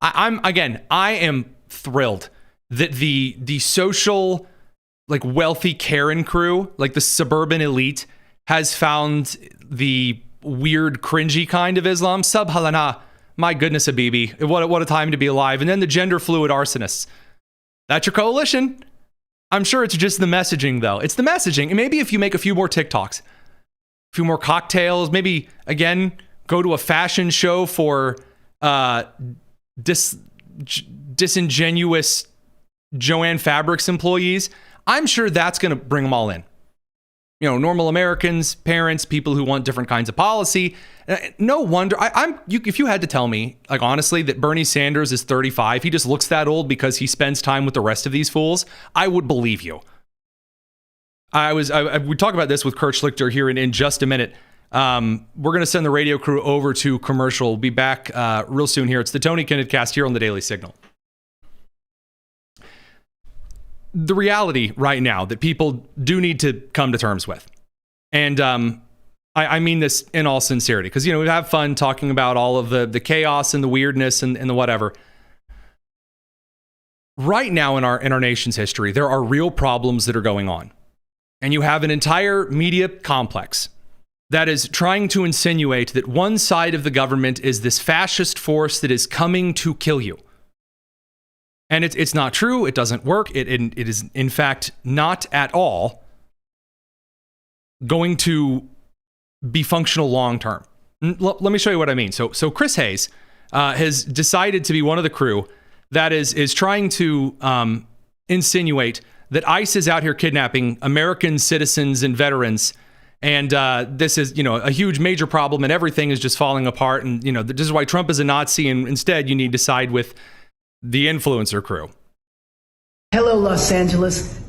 am thrilled that the social, wealthy Karen crew, the suburban elite, has found the weird, cringy kind of Islam. Subhanallah. My goodness, Habibi. What a time to be alive. And then the gender fluid arsonists. That's your coalition. I'm sure it's just the messaging, though. It's the messaging. And maybe if you make a few more TikToks, a few more cocktails, maybe, again, go to a fashion show for disingenuous Joanne Fabrics employees, I'm sure that's going to bring them all in. Normal Americans, parents, people who want different kinds of policy. No wonder. If you had to tell me, honestly, that Bernie Sanders is 35, he just looks that old because he spends time with the rest of these fools, I would believe you. We talk about this with Kurt Schlichter here in just a minute. We're going to send the radio crew over to commercial. We'll be back real soon here. It's the Tony Kinnett Cast here on the Daily Signal. The reality right now that people do need to come to terms with. And I mean this in all sincerity, because, we have fun talking about all of the chaos and the weirdness and the whatever. Right now in our nation's history, there are real problems that are going on. And you have an entire media complex that is trying to insinuate that one side of the government is this fascist force that is coming to kill you. And it's not true. It doesn't work. It is, in fact, not at all going to be functional long term. Let me show you what I mean. So Chris Hayes has decided to be one of the crew that is trying to insinuate that ICE is out here kidnapping American citizens and veterans. And this is, a huge major problem, and everything is just falling apart. And, this is why Trump is a Nazi. And instead, you need to side with the influencer crew. Hello, Los Angeles.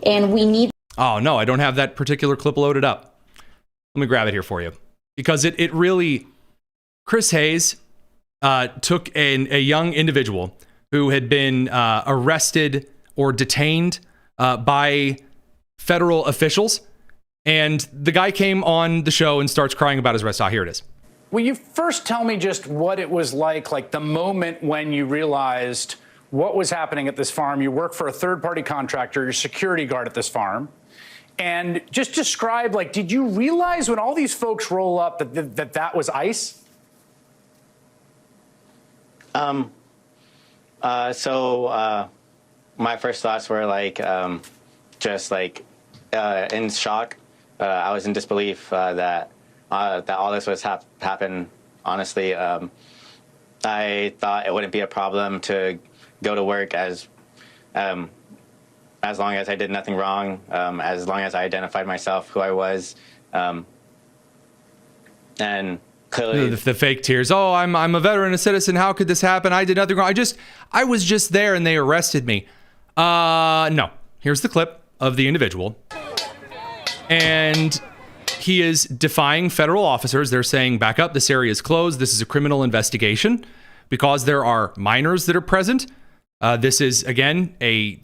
And we need. Oh, no, I don't have that particular clip loaded up. Let me grab it here for you. Because it really. Chris Hayes took a young individual who had been arrested or detained by federal officials. And the guy came on the show and starts crying about his arrest. Here it is. Will you first tell me just what it was like the moment when you realized what was happening at this farm? You work for a third-party contractor, you're a security guard at this farm, And just describe, like, did you realize when all these folks roll up that was ICE? My first thoughts were like, just like in shock. I was in disbelief that all this was happen. Honestly, I thought it wouldn't be a problem to go to work as long as I did nothing wrong, as long as I identified myself, who I was, and clearly the fake tears. Oh, I'm a veteran, a citizen. How could this happen? I did nothing wrong. I was just there and they arrested me. No. Here's the clip of the individual. And he is defying federal officers. They're saying, back up, this area is closed. This is a criminal investigation because there are minors that are present. This is, again, a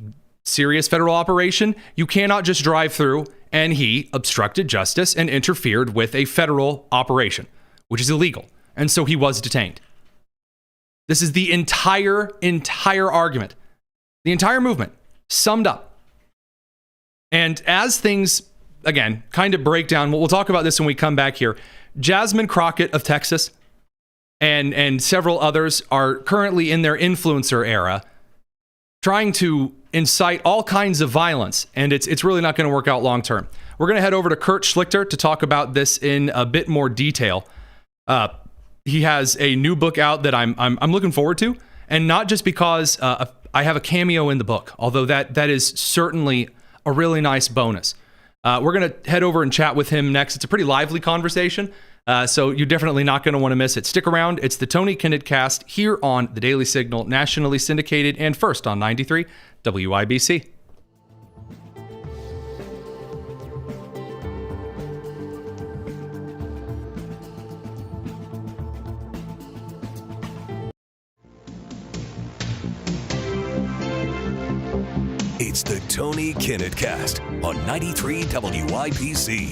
serious federal operation. You cannot just drive through, and he obstructed justice and interfered with a federal operation, which is illegal. And so he was detained. This is the entire argument, the entire movement summed up. And as things, again, kind of break down, we'll talk about this when we come back here. Jasmine Crockett of Texas and several others are currently in their influencer era trying to incite all kinds of violence, and it's really not going to work out long term. We're going to head over to Kurt Schlichter to talk about this in a bit more detail. He has a new book out that I'm looking forward to, and not just because I have a cameo in the book, although that is certainly a really nice bonus. We're going to head over and chat with him next. It's a pretty lively conversation, so you're definitely not going to want to miss it. Stick around. It's the Tony Kinnett Cast here on the Daily Signal, nationally syndicated and first on 93 WIBC. It's the Tony Kinnett Cast on 93 WIBC.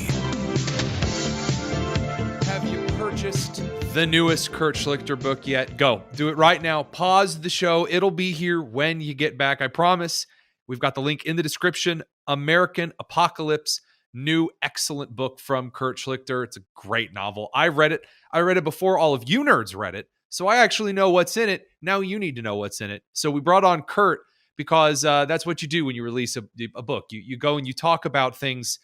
Have you purchased the newest Kurt Schlichter book yet? Go. Do it right now. Pause the show. It'll be here when you get back. I promise. We've got the link in the description. American Apocalypse, new excellent book from Kurt Schlichter. It's a great novel. I read it. I read it before all of you nerds read it. So I actually know what's in it. Now you need to know what's in it. So we brought on Kurt because that's what you do when you release a book. You go and you talk about things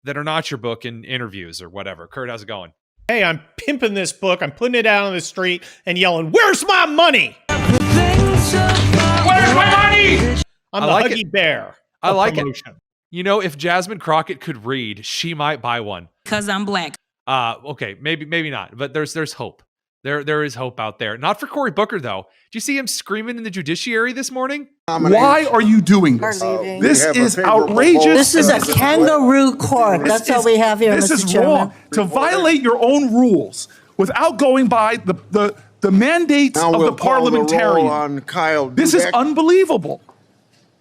that are not your book in interviews or whatever. Kurt, how's it going? Hey, I'm pimping this book. I'm putting it out on the street and yelling, "Where's my money? Where's my money?" I'm the Huggy Bear. I like it. You know, if Jasmine Crockett could read, she might buy one. Because I'm black. Okay, maybe not. But there's hope. There is hope out there. Not for Cory Booker, though. Did you see him screaming in the judiciary this morning? Why are you doing this? This is outrageous. This is a kangaroo court. That's all we have here, This Mr. is Chairman. wrong. To violate your own rules without going by the mandates of the parliamentarian. This is unbelievable.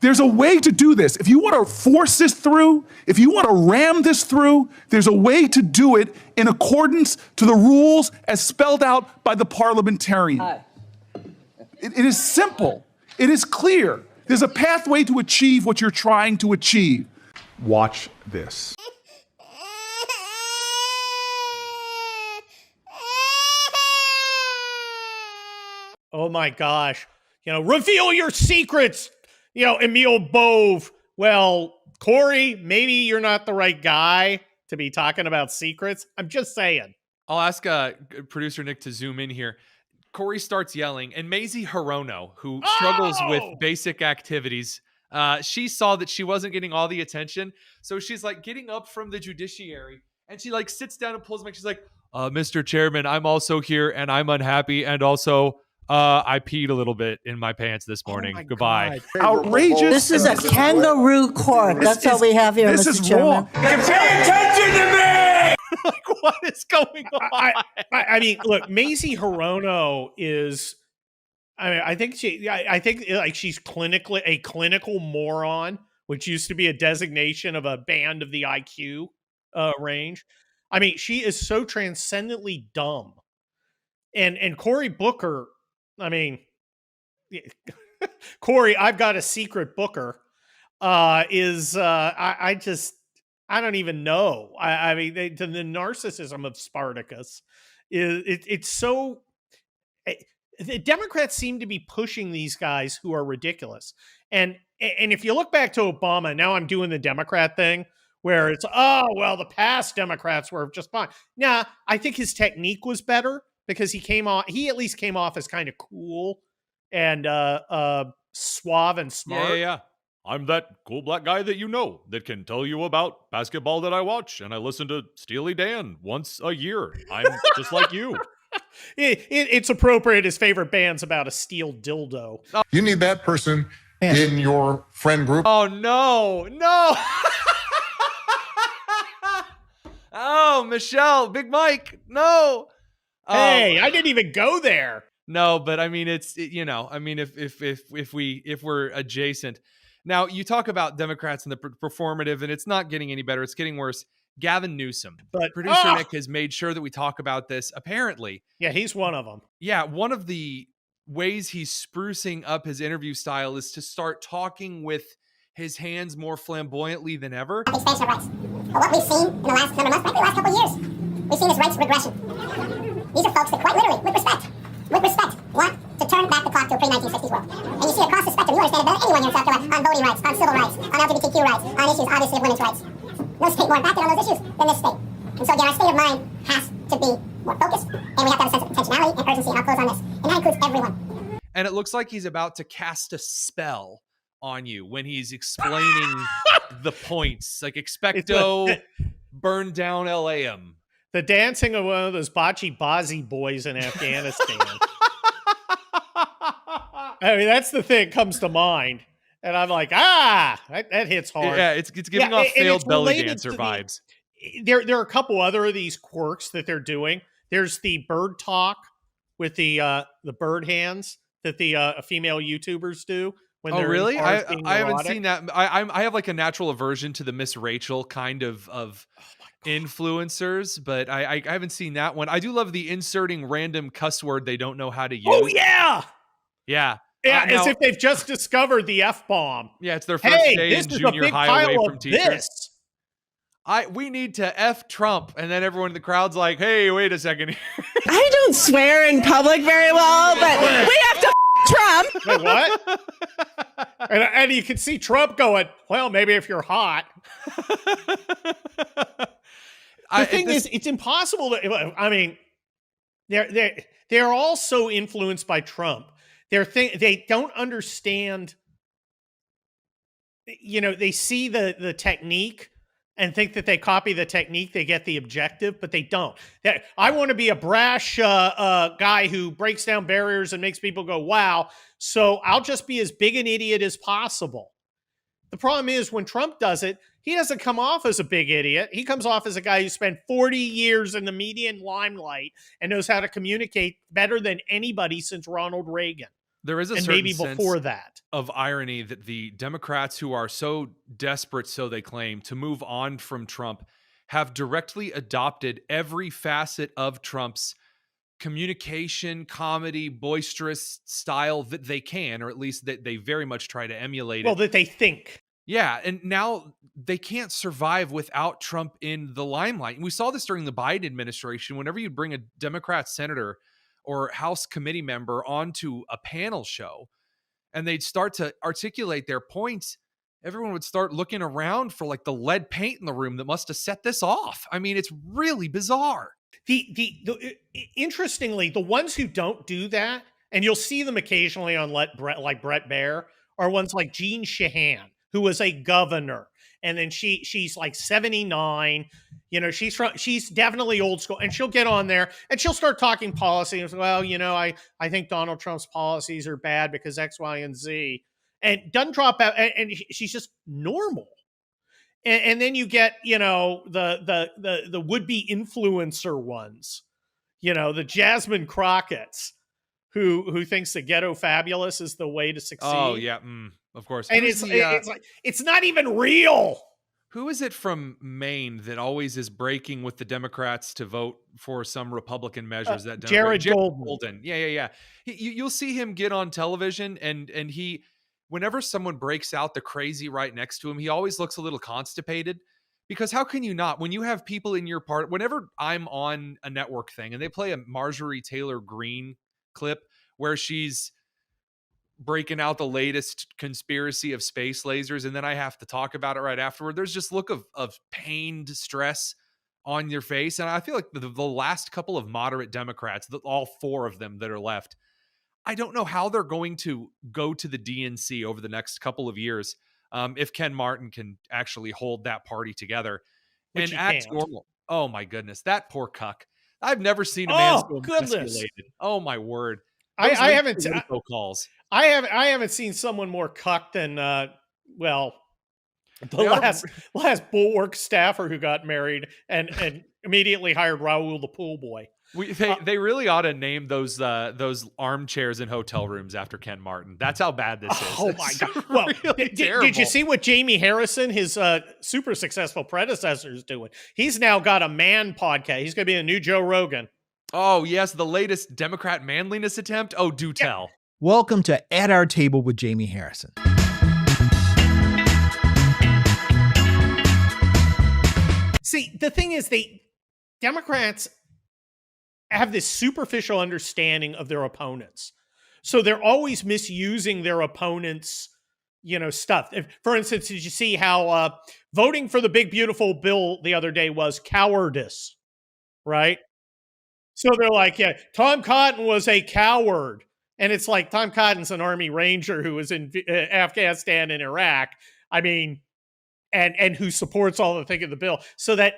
There's a way to do this. If you want to force this through, if you want to ram this through, there's a way to do it in accordance to the rules as spelled out by the parliamentarian. It is simple. It is clear. There's a pathway to achieve what you're trying to achieve. Watch this. Oh my gosh. Reveal your secrets, Emile Bove. Well, Corey, maybe you're not the right guy to be talking about secrets. I'm just saying. I'll ask producer Nick to zoom in here. Corey starts yelling, and Maisie Hirono, who struggles with basic activities, she saw that she wasn't getting all the attention. So she's like getting up from the judiciary, and she like sits down and pulls the mic. She's like, Mr. Chairman, I'm also here, and I'm unhappy, and also I peed a little bit in my pants this morning. Goodbye. God. Outrageous. This is a kangaroo court. That's all we have here, Mr. Mr. Chairman. Pay attention to me! Like, what is going on? I mean, look, Maisie Hirono is. I think she's clinically a clinical moron, which used to be a designation of a band of the IQ range. I mean, she is so transcendently dumb, and Cory Booker. I mean, Corey, I've got a secret Booker. I just I don't even know. I mean, the narcissism of Spartacus it's so. The Democrats seem to be pushing these guys who are ridiculous, and if you look back to Obama, now I'm doing the Democrat thing where it's the past Democrats were just fine. Nah, I think his technique was better because he at least came off as kind of cool and suave and smart. Yeah. I'm that cool black guy that you know that can tell you about basketball that I watch, and I listen to Steely Dan once a year. I'm just like you. It's appropriate. His favorite band's about a steel dildo. You need that person in your friend group. Oh, no. Oh, Michelle, Big Mike, no. Hey, I didn't even go there. No, but I mean, if we're adjacent. Now, you talk about Democrats and the performative, and it's not getting any better. It's getting worse. Gavin Newsom, but producer Nick has made sure that we talk about this. Apparently. Yeah, he's one of them. Yeah, one of the ways he's sprucing up his interview style is to start talking with his hands more flamboyantly than ever. Expansion of rights. But what we've seen in the last number of months, frankly, the last couple of years, we've seen is rights regression. These are folks that quite literally, with respect, want to turn back the clock to a pre-1960s world. And you see across the spectrum, you understand it better than anyone here in South Carolina, on voting rights, on civil rights, on LGBTQ rights, on issues, obviously, of women's rights. No state more impacted on those issues than this state. And so again, our state of mind has to be more focused, and we have to have a sense of intentionality and urgency, and I'll close on this. And that includes everyone. And it looks like he's about to cast a spell on you when he's explaining the points. Like, expecto, burn down LAM. The dancing of one of those Bazi boys in Afghanistan. I mean, that's the thing that comes to mind. And I'm like, that hits hard. Yeah, it's giving off failed belly dancer vibes. There are a couple other of these quirks that they're doing. There's the bird talk with the bird hands that the female YouTubers do. When they're really? I haven't seen that. I have like a natural aversion to the Miss Rachel kind of influencers, but I haven't seen that one. I do love the inserting random cuss word they don't know how to use. Oh yeah. Yeah. Yeah, as if they've just discovered the F-bomb. Yeah, it's their first day in junior high away from teachers. We need to F Trump. And then everyone in the crowd's like, hey, wait a second here. I don't swear in public very well, but we have to Trump. Wait, what? and you can see Trump going, well, maybe if you're hot. The thing is, it's impossible to, I mean, they're all so influenced by Trump. They don't understand, they see the technique and think that they copy the technique, they get the objective, but they don't. I want to be a brash guy who breaks down barriers and makes people go, wow, so I'll just be as big an idiot as possible. The problem is when Trump does it, he doesn't come off as a big idiot. He comes off as a guy who spent 40 years in the media and limelight and knows how to communicate better than anybody since Ronald Reagan. There is a and certain maybe before that of irony that the Democrats, who are so desperate, so they claim, to move on from Trump, have directly adopted every facet of Trump's communication, comedy, boisterous style that they can, or at least that they very much try to emulate. Well, that they think. Yeah, and now they can't survive without Trump in the limelight. And we saw this during the Biden administration. Whenever you bring a Democrat senator or House committee member onto a panel show and they'd start to articulate their points, everyone would start looking around for like the lead paint in the room that must have set this off. I mean, it's really bizarre. Interestingly, the ones who don't do that, and you'll see them occasionally on like Brett Baer, are ones like Jean Sheehan, who was a governor. And then she's like 79, she's definitely old school, and she'll get on there and she'll start talking policy. And well, I think Donald Trump's policies are bad because X, Y, and Z, and doesn't drop out. And she's just normal. And then you get, the would-be influencer ones, the Jasmine Crockett's who thinks the ghetto fabulous is the way to succeed. Oh yeah. Of course. And it's like, it's not even real. Who is it from Maine that always is breaking with the Democrats to vote for some Republican measures? Jared Golden. Yeah. You'll see him get on television and he, whenever someone breaks out the crazy right next to him, he always looks a little constipated Because how can you not, when you have people in your part, whenever I'm on a network thing and they play a Marjorie Taylor Greene clip where she's breaking out the latest conspiracy of space lasers, and then I have to talk about it right afterward, there's just look of pained stress on your face. And I feel like the last couple of moderate Democrats, all 4 of them that are left, I don't know how they're going to go to the DNC over the next couple of years if Ken Martin can actually hold that party together and act normal. Oh my goodness, that poor cuck. I've never seen a man so emasculated. Oh my word. I haven't calls. I haven't seen someone more cucked than the last Bulwark staffer who got married and immediately hired Raul the pool boy. They really ought to name those armchairs in hotel rooms after Ken Martin. That's how bad this is. Oh my God. Well, really did you see what Jamie Harrison, his super successful predecessor, is doing? He's now got a man podcast. He's going to be the new Joe Rogan. Oh, yes. The latest Democrat manliness attempt. Oh, do tell. Welcome to At Our Table with Jamie Harrison. See, the thing is, Democrats have this superficial understanding of their opponents. So they're always misusing their opponents' stuff. For instance, did you see how voting for the big, beautiful bill the other day was cowardice, right? So they're like, yeah, Tom Cotton was a coward. And it's like Tom Cotton's an Army Ranger who was in Afghanistan and Iraq. I mean, and who supports all the thing of the bill. So that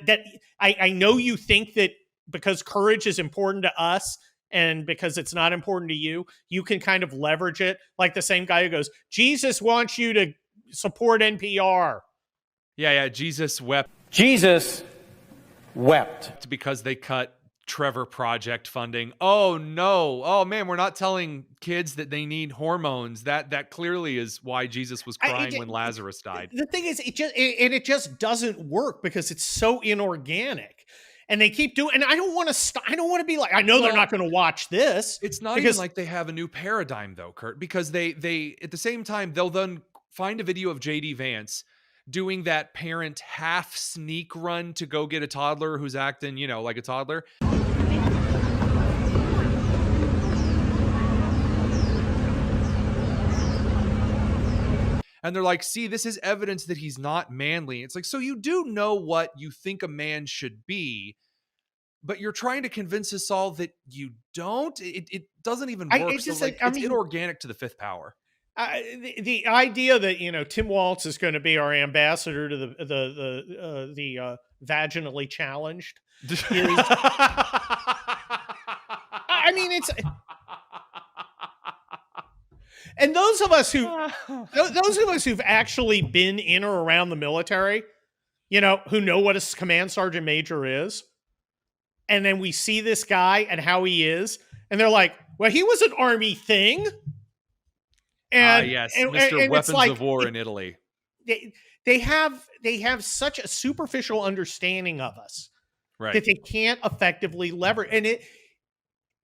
I know you think that because courage is important to us and because it's not important to you, you can kind of leverage it. Like the same guy who goes, Jesus wants you to support NPR. Yeah. Jesus wept. Jesus wept. Because they cut Trevor Project funding. Oh no. Oh man, we're not telling kids that they need hormones. That clearly is why Jesus was crying when Lazarus died. The thing is, it just doesn't work because it's so inorganic. And they keep doing, and I don't want to be like, I know they're not going to watch this. It's not even like they have a new paradigm though, Kurt, because they at the same time, they'll then find a video of JD Vance doing that parent half sneak run to go get a toddler who's acting, like a toddler. And they're like, see, this is evidence that he's not manly. It's like, so you do know what you think a man should be, but you're trying to convince us all that you don't. It doesn't even work. It's inorganic to the fifth power. The idea that Tim Walz is going to be our ambassador to the vaginally challenged. I mean, it's. And those of us who've actually been in or around the military, who know what a command sergeant major is, and then we see this guy and how he is, and they're like, well, he was an Army thing. And yes, Mr. Weapons of War in Italy. They have such a superficial understanding of us that they can't effectively leverage. And it,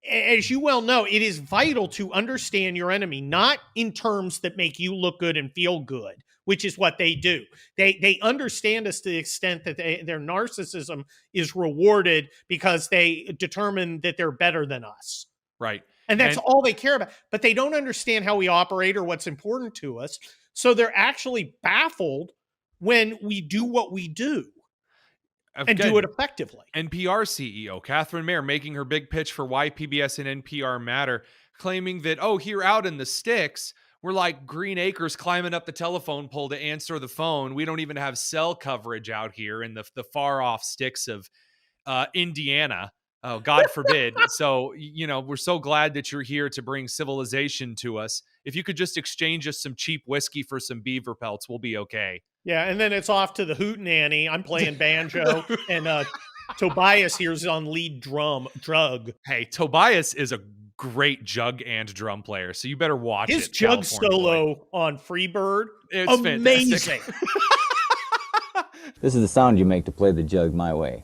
as you well know, it is vital to understand your enemy, not in terms that make you look good and feel good, which is what they do. They understand us to the extent that their narcissism is rewarded because they determine that they're better than us. Right. And that's all they care about. But they don't understand how we operate or what's important to us. So they're actually baffled when we do what we do. And do it effectively. NPR CEO Catherine Mayer making her big pitch for why PBS and NPR matter, claiming that, here out in the sticks, we're like Green Acres climbing up the telephone pole to answer the phone. We don't even have cell coverage out here in the far off sticks of Indiana. Oh, God forbid. So, we're so glad that you're here to bring civilization to us. If you could just exchange us some cheap whiskey for some beaver pelts, we'll be okay. Yeah, and then it's off to the hootenanny. I'm playing banjo, and Tobias here's on lead drug. Hey, Tobias is a great jug and drum player, so you better watch his it. Jug solo on Freebird. It's amazing. This is the sound you make to play the jug my way.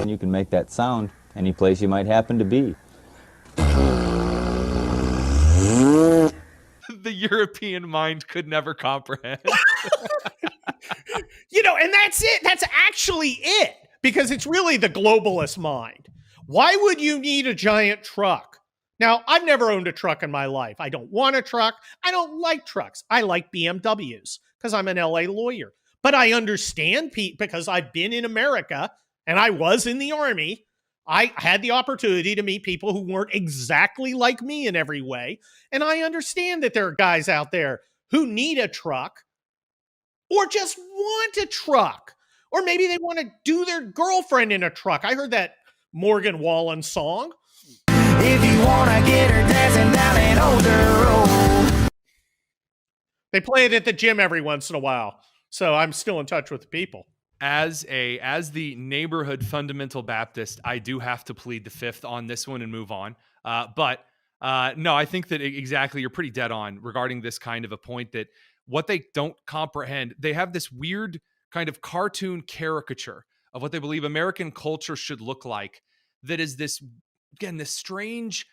And you can make that sound any place you might happen to be. The European mind could never comprehend. And that's it. That's actually it, because it's really the globalist mind. Why would you need a giant truck? Now, I've never owned a truck in my life. I don't want a truck. I don't like trucks. I like BMWs because I'm an LA lawyer. But I understand, Pete, because I've been in America and I was in the Army. I had the opportunity to meet people who weren't exactly like me in every way. And I understand that there are guys out there who need a truck or just want a truck. Or maybe they want to do their girlfriend in a truck. I heard that Morgan Wallen song. If you want to get her dancing down an older road. They play it at the gym every once in a while. So I'm still in touch with the people. As the neighborhood fundamental Baptist, I do have to plead the fifth on this one and move on. But no, I think that exactly, you're pretty dead on regarding this kind of a point, that what they don't comprehend, they have this weird kind of cartoon caricature of what they believe American culture should look like. That is this, again, this strange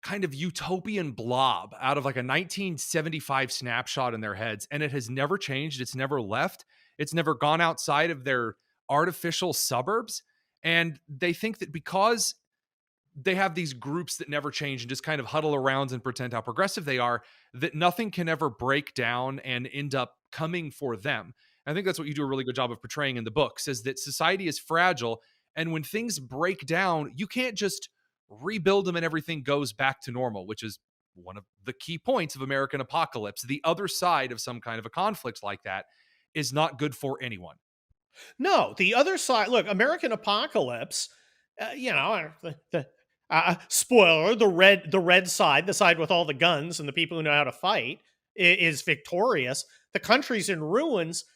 kind of utopian blob out of like a 1975 snapshot in their heads. And it has never changed. It's never left. It's never gone outside of their artificial suburbs. And they think that because they have these groups that never change and just kind of huddle around and pretend how progressive they are, that nothing can ever break down and end up coming for them. And I think that's what you do a really good job of portraying in the books, is that society is fragile. And when things break down, you can't just rebuild them and everything goes back to normal, which is one of the key points of American Apocalypse. The other side of some kind of a conflict like that is not good for anyone. No, the other side, look, American Apocalypse, spoiler, the red side, the side with all the guns and the people who know how to fight, is victorious. The country's in ruins,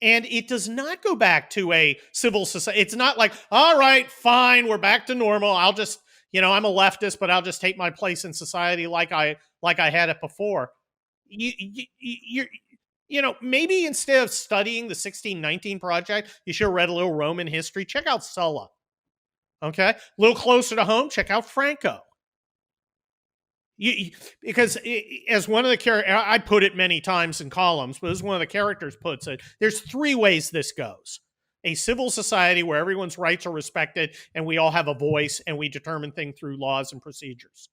and it does not go back to a civil society. It's not like, all right, fine, we're back to normal. I'll just, I'm a leftist, but I'll just take my place in society like I had it before. Maybe instead of studying the 1619 Project, you should have read a little Roman history. Check out Sulla. Okay? A little closer to home, check out Franco. Because as one of the characters, I put it many times in columns, but as one of the characters puts it, there's three ways this goes. A civil society where everyone's rights are respected and we all have a voice and we determine things through laws and procedures.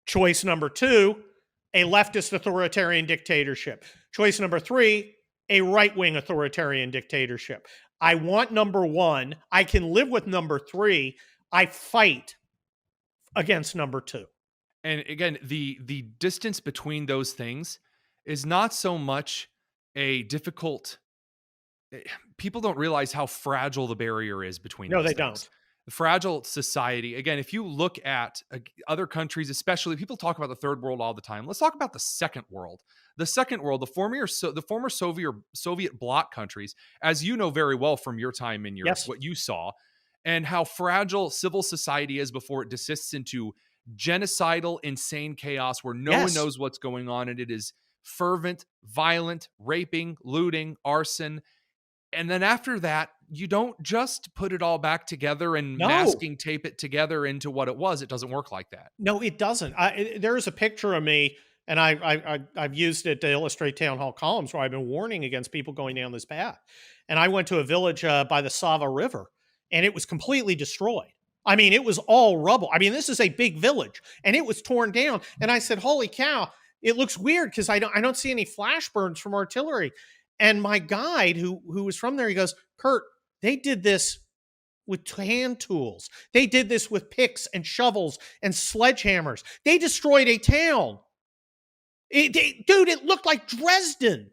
Choice number two, a leftist authoritarian dictatorship. Choice number three, a right-wing authoritarian dictatorship. I want number one. I can live with number three. I fight against number two. And again, the distance between those things is not so much a difficult... People don't realize how fragile the barrier is between those things. Don't. The fragile society. Again, if you look at other countries, especially, people talk about the third world all the time. Let's talk about the second world. The second world, the former Soviet bloc countries, as you know very well from your time in Europe, what you saw, and how fragile civil society is before it desists into genocidal, insane chaos where no one knows what's going on, and it is fervent, violent, raping, looting, arson. And then after that, you don't just put it all back together and masking tape it together into what it was. It doesn't work like that. No, it doesn't. There is a picture of me, and I've used it to illustrate town hall columns where I've been warning against people going down this path. And I went to a village by the Sava River, and it was completely destroyed. I mean, it was all rubble. I mean, this is a big village, and it was torn down. And I said, holy cow, it looks weird because I don't see any flash burns from artillery. And my guide, who was from there, he goes, Kurt, they did this with hand tools. They did this with picks and shovels and sledgehammers. They destroyed a town. It looked like Dresden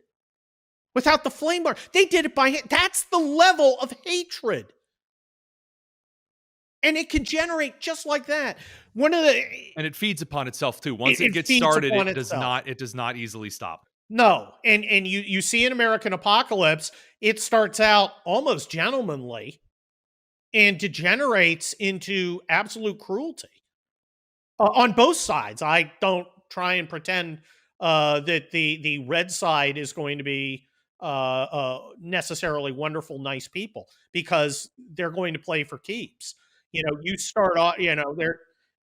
without the flame bar. They did it by hand. That's the level of hatred. And it can generate just like that. And it feeds upon itself too. Once it gets started, it does not easily stop. No, and you see in American Apocalypse, it starts out almost gentlemanly and degenerates into absolute cruelty on both sides. I don't try and pretend that the red side is going to be necessarily wonderful, nice people, because they're going to play for keeps. You start off,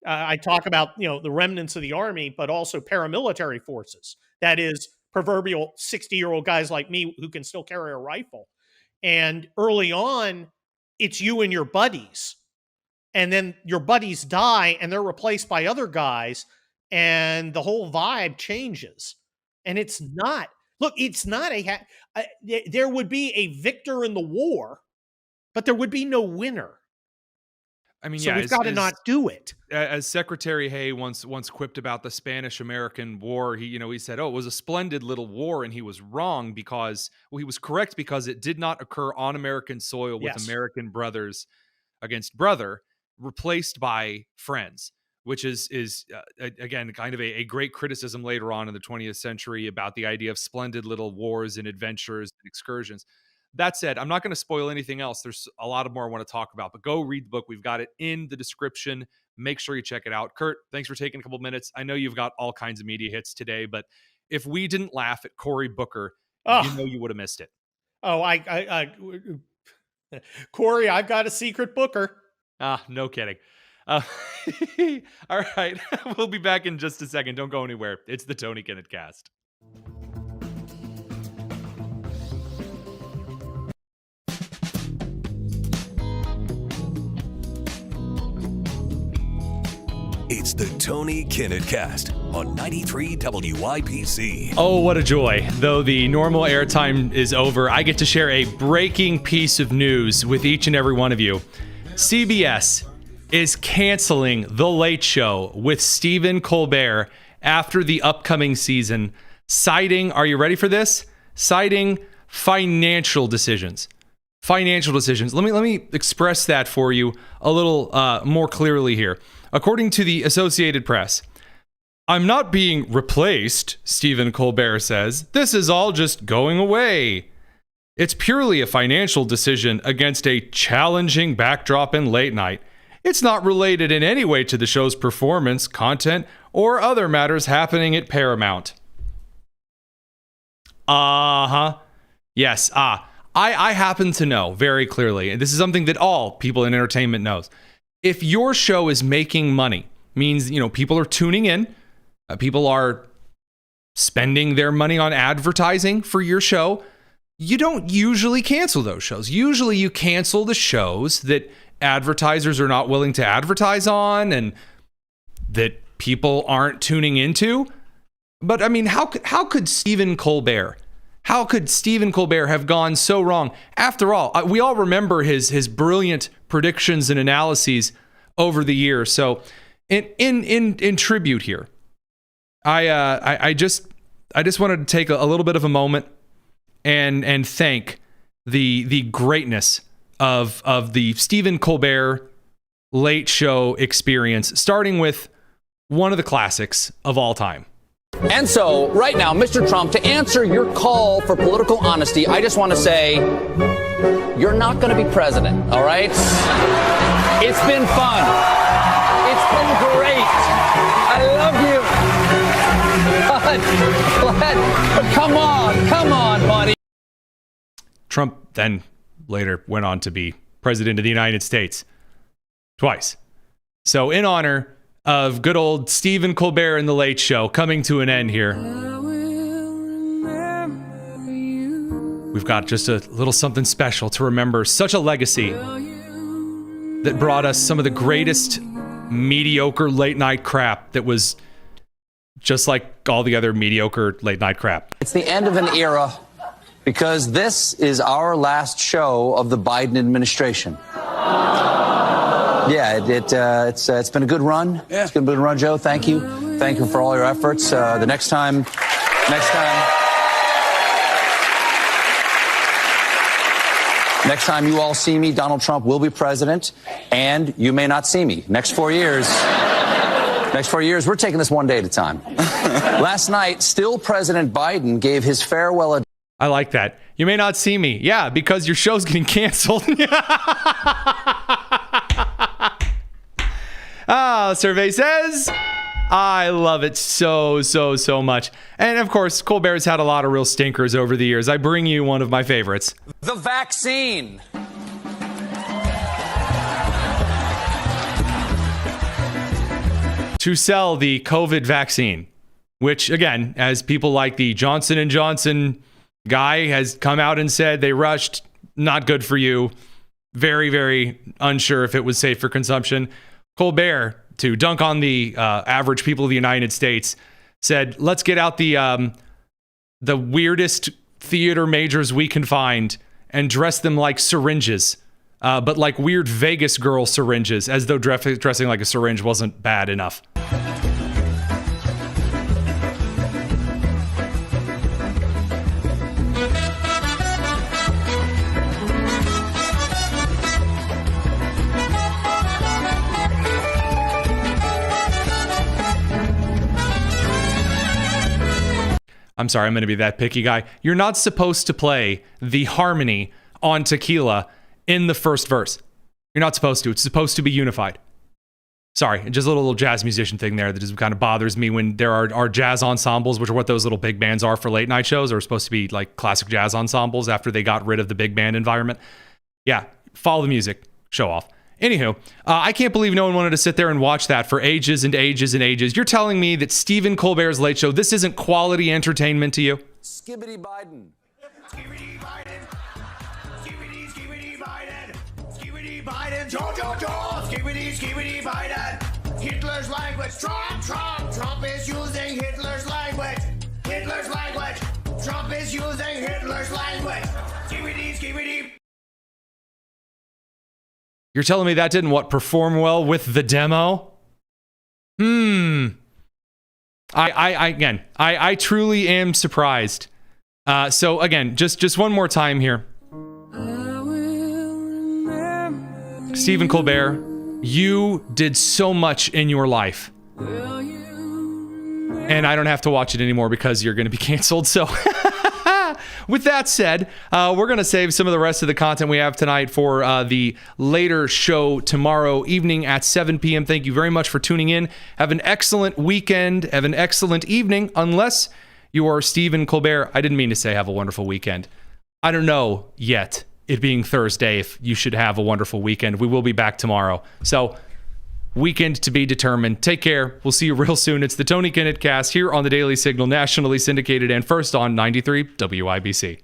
I talk about, the remnants of the army, but also paramilitary forces. That is proverbial 60-year-old guys like me who can still carry a rifle. And early on, it's you and your buddies. And then your buddies die and they're replaced by other guys. And the whole vibe changes. And it's not, there would be a victor in the war, but there would be no winner. I mean, so we've got to not do it. As Secretary Hay once quipped about the Spanish-American War, he said, "Oh, it was a splendid little war," and he was wrong because he was correct because it did not occur on American soil with American brothers against brother, replaced by friends, which is again kind of a great criticism later on in the 20th century about the idea of splendid little wars and adventures and excursions. That said, I'm not going to spoil anything else. There's a lot more I want to talk about, but go read the book. We've got it in the description. Make sure you check it out. Kurt, thanks for taking a couple minutes. I know you've got all kinds of media hits today, but if we didn't laugh at Cory Booker, you would have missed it. Oh, Cory, I've got a secret Booker. No kidding. All right. We'll be back in just a second. Don't go anywhere. It's the Tony Kinnett Cast. It's the Tony Kinnett Cast on 93 WIPC. Oh, what a joy. Though the normal airtime is over, I get to share a breaking piece of news with each and every one of you. CBS is canceling The Late Show with Stephen Colbert after the upcoming season, citing, are you ready for this? Citing financial decisions. Financial decisions. Let me express that for you a little more clearly here. According to the Associated Press, "I'm not being replaced," Stephen Colbert says. "This is all just going away. It's purely a financial decision against a challenging backdrop in late night. It's not related in any way to the show's performance, content, or other matters happening at Paramount." Yes, I happen to know very clearly, and this is something that all people in entertainment knows. If your show is making money, means, people are tuning in, people are spending their money on advertising for your show, you don't usually cancel those shows. Usually you cancel the shows that advertisers are not willing to advertise on and that people aren't tuning into. But I mean, how could Stephen Colbert have gone so wrong? After all, we all remember his brilliant predictions and analyses over the years. So in tribute here, I just wanted to take a little bit of a moment and thank the greatness of the Stephen Colbert Late Show experience, starting with one of the classics of all time. And so, right now, Mr. Trump, to answer your call for political honesty, I just want to say, you're not going to be president, all right? It's been fun. It's been great. I love you. But come on, buddy. Trump then later went on to be president of the United States twice. So in honor of good old Stephen Colbert and The Late Show coming to an end here, we've got just a little something special to remember such a legacy that brought us some of the greatest mediocre late night crap that was just like all the other mediocre late night crap. It's the end of an era because this is our last show of the Biden administration. Yeah, it's been a good run. Yeah. It's been a good run, Joe. Thank you for all your efforts. The next time you all see me, Donald Trump will be president, and you may not see me. Next 4 years, we're taking this one day at a time. Last night, still President Biden gave his farewell. I like that. You may not see me. Yeah, because your show's getting canceled. Survey says I love it so much. And of course, Colbert's had a lot of real stinkers over the years. I bring you one of my favorites. The vaccine. to sell the COVID vaccine, which, again, as people like the Johnson & Johnson guy has come out and said they rushed, not good for you, very, very unsure if it was safe for consumption. Colbert, to dunk on the average people of the United States, said, let's get out the weirdest theater majors we can find and dress them like syringes, but like weird Vegas girl syringes, as though dressing like a syringe wasn't bad enough. I'm sorry, I'm going to be that picky guy. You're not supposed to play the harmony on Tequila in the first verse. You're not supposed to. It's supposed to be unified. Sorry, just a little jazz musician thing there that just kind of bothers me when there are jazz ensembles, which are what those little big bands are for late night shows, are supposed to be like classic jazz ensembles after they got rid of the big band environment. Yeah, follow the music, show off. Anywho, I can't believe no one wanted to sit there and watch that for ages and ages and ages. You're telling me that Stephen Colbert's Late Show, this isn't quality entertainment to you? Skibbity Biden. Skibbity Biden. Skibbity Biden. Skibbity Biden. Joe. Skibbity Biden. Hitler's language. Trump is using Hitler's language. Trump is using Hitler's language. Skibbity. You're telling me that didn't perform well with the demo? I truly am surprised. So again, just one more time here. Stephen Colbert, you did so much in your life. And I don't have to watch it anymore because you're going to be canceled. So with that said, we're going to save some of the rest of the content we have tonight for the later show tomorrow evening at 7 p.m. Thank you very much for tuning in. Have an excellent weekend. Have an excellent evening, unless you are Stephen Colbert. I didn't mean to say have a wonderful weekend. I don't know yet, it being Thursday, if you should have a wonderful weekend. We will be back tomorrow. So, weekend to be determined. Take care. We'll see you real soon. It's the Tony Kinnett Cast here on the Daily Signal, nationally syndicated and first on 93 WIBC.